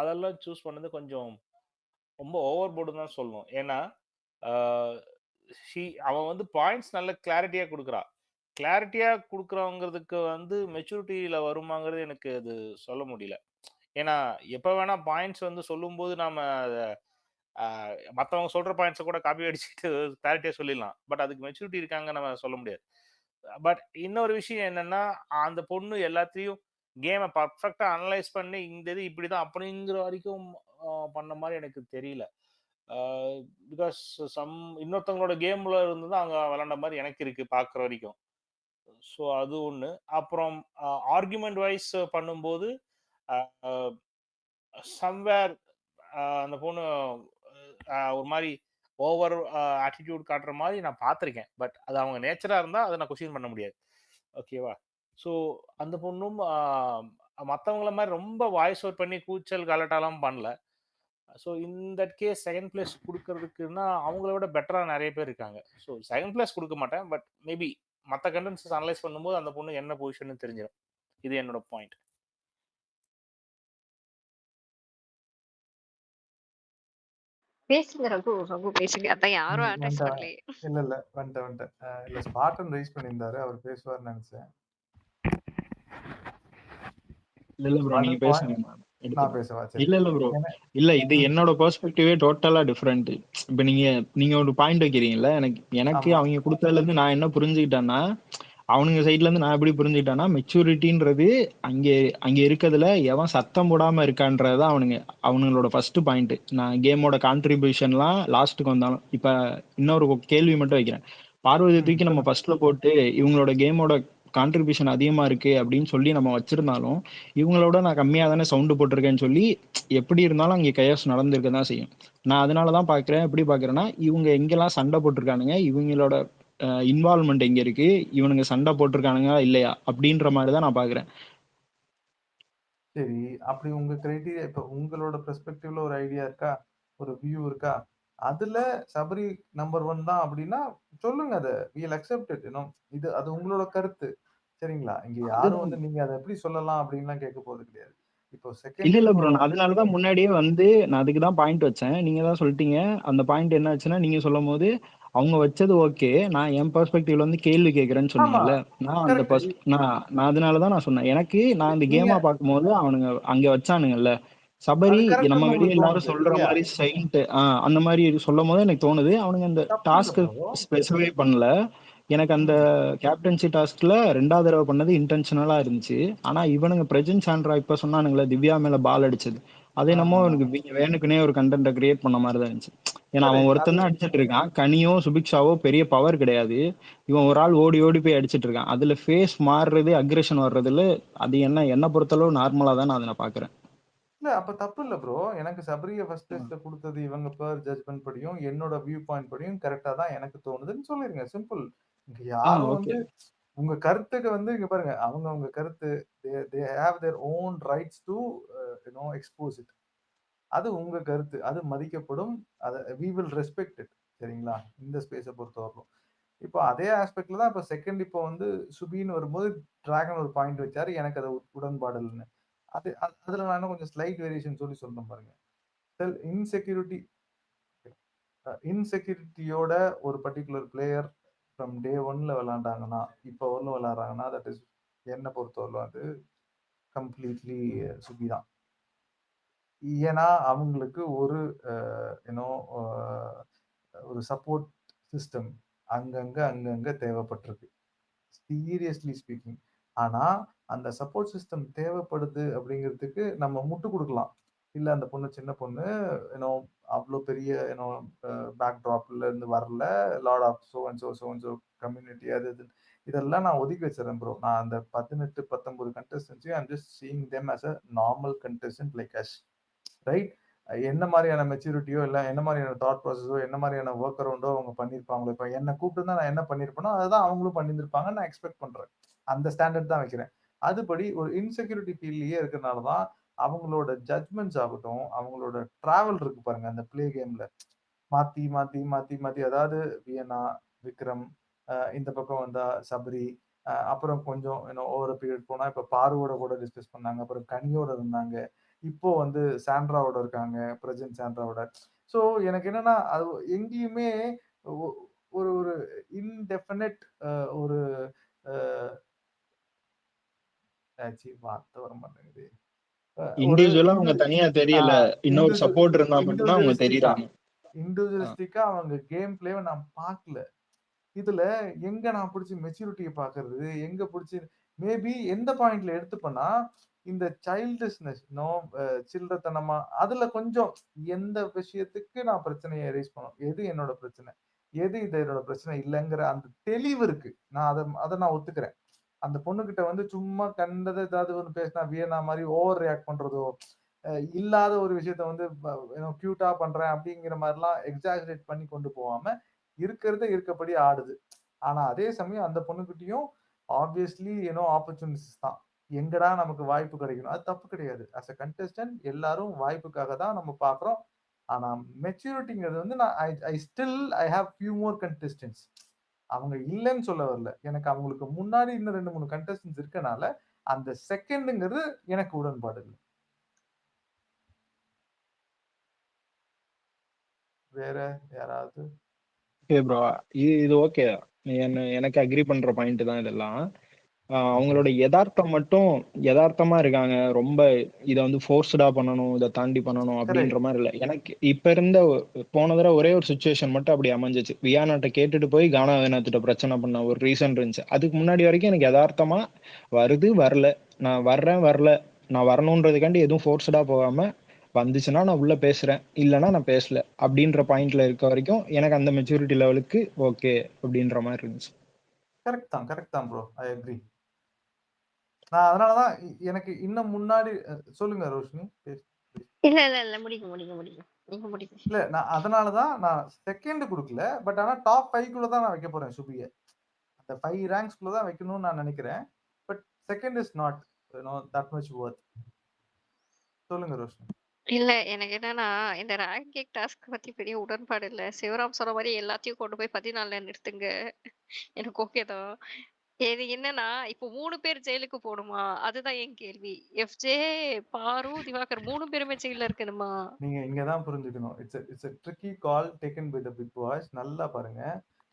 அதெல்லாம் சூஸ் பண்ணது கொஞ்சம் ரொம்ப ஓவர் போர்டுன்னு தான் சொல்லணும். ஏன்னா அவன் வந்து பாயிண்ட்ஸ் நல்ல கிளாரிட்டியா கொடுக்குறா. கிளாரிட்டியா கொடுக்குறவங்கிறதுக்கு வந்து மெச்சூரிட்டியில வருமாங்கிறது எனக்கு அது சொல்ல முடியல. ஏன்னா எப்ப வேணா பாயிண்ட்ஸ் வந்து சொல்லும்போது நாம மற்றவங்க சொல்ற பாயிண்ட்ஸை கூட காப்பி அடிச்சுட்டு கிளாரிட்டியா சொல்லிடலாம். பட் அதுக்கு மெச்சூரிட்டி இருக்காங்க நம்ம சொல்ல முடியாது. பட் இன்னொரு விஷயம் என்னன்னா, அந்த பொண்ணு எல்லாத்தையும் கேமை பர்ஃபெக்டா அனலைஸ் பண்ணி இந்த இது இப்படிதான் அப்படிங்கிற வரைக்கும் பண்ண மாதிரி எனக்கு தெரியல. பிகாஸ் இன்னொருத்தவங்களோட கேம்ல இருந்து தான் அவங்க விளையாண்ட மாதிரி எனக்கு இருக்கு பார்க்குற வரைக்கும். ஸோ அது ஒன்று. அப்புறம் ஆர்குமெண்ட் வைஸ் பண்ணும்போது சம்வேர் அந்த பொண்ணு ஒரு மாதிரி ஓவர் ஆட்டிடியூட் காட்டுற மாதிரி நான் பார்த்துருக்கேன். பட் அது அவங்க நேச்சராக இருந்தால் அதை நான் கொஸ்டின் பண்ண முடியாது. ஓகேவா? ஸோ அந்த பொண்ணும் மற்றவங்கள மாதிரி ரொம்ப வாய்ஸ் அவுட் பண்ணி கூச்சல் கலட்டாலாம் பண்ணல. ஸோ இந்த கேஸ் செகண்ட் பிளேஸ் கொடுக்கறதுக்குன்னா அவங்கள விட பெட்டராக நிறைய பேர் இருக்காங்க. ஸோ செகண்ட் பிளேஸ் கொடுக்க மாட்டேன். பட் மேபி மற்ற கண்டென்ட்ஸ் அனலைஸ் பண்ணும்போது அந்த பொண்ணு என்ன பொசிஷன் தெரிஞ்சிடும். இது என்னோட பாயிண்ட். பேசுங்க ரகு, ரகு பேசுங்க. அதான் யாரும் அட்ரஸ் பண்ணல. இல்ல வந்துட்டேன். இல்ல ஸ்பாட்டன் ரைஸ் பண்ணியிருந்தாரு, அவர் பேசுவார்னு நினைச்சேன். இல்ல ப்ரோ, நீங்க பேசுங்க. நான் பேசுவா? இல்ல ப்ரோ, இல்ல இது என்னோட பெர்ஸ்பெக்டிவே டோட்டலா டிஃபரெண்ட். இப்ப நீங்க ஒரு பாயிண்ட் வைக்கிறீங்கல்ல, எனக்கு அவங்க கொடுத்ததுல இருந்து நான் என்ன புரிஞ்சுக்கிட்டேன்னா, அவனுங்க சைட்ல இருந்து நான் எப்படி புரிஞ்சுக்கிட்டேன்னா, மெச்சூரிட்டின்றது அங்கே அங்கே இருக்கிறதுல எவன் சத்தம் போடாம இருக்கான்றது தான் அவனுங்களோட ஃபர்ஸ்ட் பாயிண்ட். நான் கேமோட கான்ட்ரிபியூஷன்லாம் லாஸ்ட்டுக்கு வந்தாலும் இப்ப இன்னொரு கேள்வி மட்டும் வைக்கிறேன். பார்வதி தூக்கி நம்ம ஃபர்ஸ்ட்ல போட்டு இவங்களோட கேமோட கான்ட்ரிபியூஷன் அதிகமா இருக்கு அப்படின்னு சொல்லி நம்ம வச்சிருந்தாலும், இவங்களோட நான் கம்மியா தானே சவுண்டு போட்டிருக்கேன்னு சொல்லி எப்படி இருந்தாலும் அங்கே கயாஸ் நடந்திருக்க தான் செய்யும். நான் அதனாலதான் பாக்குறேன். எப்படி பாக்குறேன்னா, இவங்க எங்கெல்லாம் சண்டை போட்டிருக்கானுங்க, இவங்களோட இன்வால்மெண்ட் எங்க இருக்கு, இவனுங்க சண்டை போட்டிருக்கானுங்களா இல்லையா அப்படின்ற மாதிரி தான் நான் பாக்குறேன். சரி, அப்படி உங்க கிரைட்டீரியா இப்ப உங்களோட பெர்ஸ்பெக்டிவ்ல ஒரு ஐடியா இருக்கா, ஒரு வியூ இருக்கா, அதுல சபரி நம்பர் 1 தான் அப்படின்னா சொல்லுங்க. அதை we'll accept it, you know. இது அது உங்களோட கருத்து, சரிங்களா? இங்க யாரும் வந்து நீங்க அதை எப்படி சொல்லலாம் அப்படின்லாம் கேட்க போறது கிடையாது. இப்போ இல்ல செகண்ட் இல்ல ப்ரோ, நான் அதனாலதான் முன்னாடியே வந்து நான் அதுக்கு தான் பாயிண்ட் வச்சேன். நீங்க தான் சொல்லிட்டீங்க. அந்த பாயிண்ட் என்ன ஆச்சுன்னா, நீங்க சொல்லும் போது அவங்க வச்சது ஓகே, நான் என் பெர்ஸ்பெக்டிவ்ல வந்து கேள்வி கேட்கறேன்னு ஆமா சொன்னீங்கல்ல. நான் அந்த கரெக்ட். நான் அதனாலதான் நான் சொன்னேன். எனக்கு நான் அந்த நீங்க கேமா பார்க்கும்போது அவனுங்க அங்க வச்சானுங்கல்ல சபரி, அது நம்ம கரெக்ட்னு வெளியே உங்களுக்கு எல்லாரும் தோணுது சொல்ற இல்லையா? மாதிரி சைலண்ட் அந்த மாதிரி சொல்லும் போது எனக்கு தோணுது அவனுங்க அந்த தப்பு இல்ல டாஸ்க் ப்ரோ. ஸ்பெசிஃபை பண்ணல. எனக்கு அந்த கேப்டன்சி டாஸ்க்ல 2வது தடவை பண்ணது இன்டென்ஷனலா இருந்துச்சு. ஆனா இவனுங்க பிரஜன் சாண்ட்ரா இப்ப சொன்னானுங்களே திவ்யா மேல பால் அடிச்சது, அது என்னமோ ஆமா எனக்கு வேணுக்குனே ஒரு கண்டென்ட்டை கிரியேட் பண்ண மாதிரி தான் இருந்துச்சு. ஏன்னா அவன் கரெக்ட். அது ஒருத்தன் தான் அடிச்சிட்டு இருக்கான். கனியோ சுபிக்ஷாவோ பெரிய பவர் கிடையாது. இவன் ஒரு ஆள் ஓடி ஓடி போய் அடிச்சிட்டு இருக்கான். அதுல ஃபேஸ் மாறுறது, அக்ரெஷன் வர்றதுல அது என்ன பொறுத்தளவு நார்மலா தான் நான் அதை பாக்குறேன். இல்ல அப்ப தப்பு இல்ல ப்ரோ. எனக்கு சபரிய ஃபர்ஸ்ட் டெஸ்ட்ல கொடுத்தது இவங்க பேர் ஜட்ஜ்மெண்ட் படியும் என்னோட வியூ பாயிண்ட் படியும் கரெக்டா தான் எனக்கு தோணுதுன்னு சொல்லிருங்க. சிம்பிள். இங்க யாரும் ஓகே. வந்து உங்க கருத்துக்கு வந்து இங்க பாருங்க, அவங்க கருத்து they have their own rights to expose it. அது உங்க கருத்து, அது மதிக்கப்படும். அதை we will respect it. சரிங்களா? இந்த ஸ்பேஸை பொறுத்தவரைக்கும் இப்போ அதே ஆஸ்பெக்ட்ல தான் இப்போ செகண்ட் இப்போ வந்து சுபின்னு வரும்போது டிராகன் ஒரு பாயிண்ட் வச்சாரு, எனக்கு அது உடன்பாடு இல்லைன்னு. அதுல நான் இன்னும் கொஞ்சம் ஸ்லைட் வேரியேஷன் சொல்லி சொல்றேன் பாருங்க. இன்செக்யூரிட்டியோட ஒரு பர்டிகுலர் பிளேயர் ஃப்ரம் டே 1ல விளையாண்டாங்கன்னா, இப்போ வரலும் விளையாடுறாங்கன்னா, தட் இஸ் என்ன பொறுத்தவரைக்கும் அது கம்ப்ளீட்லி சுபி தான். ஏன்னா அவங்களுக்கு ஒரு யூனோ ஒரு சப்போர்ட் சிஸ்டம் அங்கங்க தேவைப்பட்டிருக்கு, சீரியஸ்லி ஸ்பீக்கிங். ஆனா அந்த சப்போர்ட் சிஸ்டம் தேவைப்படுது அப்படிங்கிறதுக்கு நம்ம முட்டு கொடுக்கலாம். இல்ல அந்த பொண்ணு சின்ன பொண்ணு, ஏன்னோ அவ்வளோ பெரிய ஏன்னோ பேக் ட்ராப்ல இருந்து வரல, lord of so and so community அது இது இதெல்லாம் நான் ஒதுக்கி வச்சிடறேன் ப்ரோ. நான் அந்த 18 19 கண்டஸ்டன்ஸையும் I am just seeing them as a normal contestant like us, right? என்ன மாதிரியான மெச்சூரிட்டியோ இல்லை என்ன மாதிரியான தாட் ப்ராசஸோ என்ன மாதிரியான ஒர்க் அரௌண்டோ அவங்க பண்ணியிருப்பாங்களோ, இப்போ என்ன கூப்பிட்டு நான் என்ன பண்ணியிருப்பேனோ அதுதான் அவங்களும் பண்ணியிருப்பாங்க நான் எக்ஸ்பெக்ட் பண்றேன். அந்த ஸ்டாண்டர்ட் தான் வைக்கிறேன். அதுபடி ஒரு இன்செக்யூரிட்டி ஃபீல்ட்லயே இருக்கிறனால தான் அவங்களோட ஜட்மெண்ட்ஸ் ஆகட்டும், அவங்களோட டிராவல் இருக்கு பாருங்க அந்த பிளே கேம்ல, மாத்தி மாத்தி மாத்தி மாத்தி, அதாவது வியனா, விக்ரம், இந்த பக்கம் வந்தா சபரி, அப்புறம் கொஞ்சம் ஓவர் பீரியட் போனா இப்ப பார்வோட கூட டிஸ்கஸ் பண்ணாங்க, அப்புறம் கனியோட இருந்தாங்க, இப்போ வந்து சாண்ட்ராவோட இருக்காங்க, பிரசன்ட் சாண்ட்ராவோட. ஸோ எனக்கு என்னன்னா அது எங்கேயுமே ஒரு ஒரு இன்டெஃபினட் ஒரு வார்த்தை வர மாட்டேங்குது. ஒரு இண்டிவிஜுவலா அவங்க தனியா தெரியல, இன்னொரு சப்போர்ட் இருந்தா மட்டும்தான் அவங்க தெரியுறாங்க. இண்டிவிஜுவலிஸ்டிக்கா அவங்க கேம் பிளேவை நான் பார்க்கல. இதுல எங்க நான் பிடிச்சி மெச்சூரிட்டியை பாக்குறது, எங்க பிடிச்சி மேபி எந்த பாயிண்ட்ல எடுத்துப்பேன்னா இந்த சைல்டிஷ்னஸ் சில்லறத்தனமா அதுல கொஞ்சம் எந்த விஷயத்துக்கு நான் பிரச்சனையை ரைஸ் பண்ணணும், எது என்னோட பிரச்சனை, எது இது என்னோட பிரச்சனை இல்லைங்கிற அந்த தெளிவு இருக்கு. நான் அதை நான் ஒத்துக்கிறேன். அந்த பொண்ணுகிட்ட வந்து சும்மா கண்டதை ஏதாவது ஒன்று பேசினா வியனா மாதிரி ஓவர் ரியாக்ட் பண்றதோ, இல்லாத ஒரு விஷயத்த வந்து கியூட்டா பண்றேன் அப்படிங்கிற மாதிரிலாம் எக்ஸாஜரேட் பண்ணி கொண்டு போகாம இருக்கிறத இருக்கப்படி ஆடுது. ஆனா அதே சமயம் அந்த பொண்ணுகிட்டயும் ஆப்வியஸ்லி ஆப்பர்ச்சுனிட்டிஸ் தான். எங்கடா நமக்கு வாய்ப்பு கிடைக்கணும், அது தப்பு கிடையாது. அஸ் அ கண்டெஸ்டன்ட் எல்லாரும் வாய்ப்புக்காக தான் நம்ம பாக்குறோம். ஆனா மெச்சூரிட்டிங்கிறது வந்து நான் I have few more contestants. அவங்க இல்லைன்னு சொல்ல வரல, எனக்கு அவங்களுக்கு முன்னாடி இன்னும் 2 3 கண்டெஸ்டன்ட்ஸ் இருக்கனால அந்த செகண்ட்ங்கிறது எனக்கு உடன்பாடு இல்லை. வேற யாராவது? ஓகே ப்ரோ, இது ஓகே, எனக்கு அக்ரி பண்ற பாயிண்ட் தான் இதெல்லாம். அவங்களோட யதார்த்தம் மட்டும் யதார்த்தமா இருக்காங்க. ரொம்ப இதை வந்து ஃபோர்ஸ்டா பண்ணணும், இதை தாண்டி பண்ணணும் அப்படின்ற மாதிரி இல்லை. எனக்கு இப்ப இருந்த போன தடவை ஒரே ஒரு சுச்சுவேஷன் மட்டும் அப்படி அமைஞ்சிச்சு. வியானாட்ட கேட்டுட்டு போய் கானா வேணாத்திட்ட பிரச்சனை பண்ண ஒரு ரீசன் இருந்துச்சு. அதுக்கு முன்னாடி வரைக்கும் எனக்கு யதார்த்தமா வருது வரல, நான் வர்றேன் வரல, நான் வரணுன்றதுக்காண்டி எதுவும் ஃபோர்ஸ்டா போகாம வந்துச்சுன்னா நான் உள்ள பேசுறேன், இல்லைன்னா நான் பேசல அப்படின்ற பாயிண்ட்ல இருக்க வரைக்கும் எனக்கு அந்த மெச்சூரிட்டி லெவலுக்கு ஓகே அப்படின்ற மாதிரி இருந்துச்சு. கரெக்ட் தான் ப்ரோ, ஐ அக்ரி. நான் அதனாலதான் எனக்கு இன்னும் முன்னாடி சொல்லுங்க ரோஷினி. இல்ல முடிங்க. இல்ல நான் அதனாலதான் நான் செகண்ட் கொடுக்கல, பட் ஆனா டாப் 5 தான் நான் வைக்க போறேன் சுபிய. அந்த 5 ரேங்க்ஸ்குள்ள தான் வைக்கணும்னு நான் நினைக்கிறேன். But second is not that much Worth. சொல்லுங்க ரோஷினி. இல்ல எனக்கு என்னன்னா இந்த ரேங்கிங் டாஸ்க் பத்தி பெரிய உடன்பாடு இல்ல. சிவராம் சொன்ன மாதிரி எல்லாத்தையும் கொண்டு போய் 14ல நிறுத்துங்க. எனக்கு ஓகே தான். இது என்னன்னா இப்போ 3 பேர் ஜெயிலுக்கு போகணுமா? அதுதான் என் கேள்வி. எஃப்ஜே, பாரு, திவாகர் 3 பேருமே ஜெயில இருக்கணுமா? நீங்க இங்கதான் புரிஞ்சுக்கணும். It's a tricky call taken by the big boys. நல்லா பாருங்க.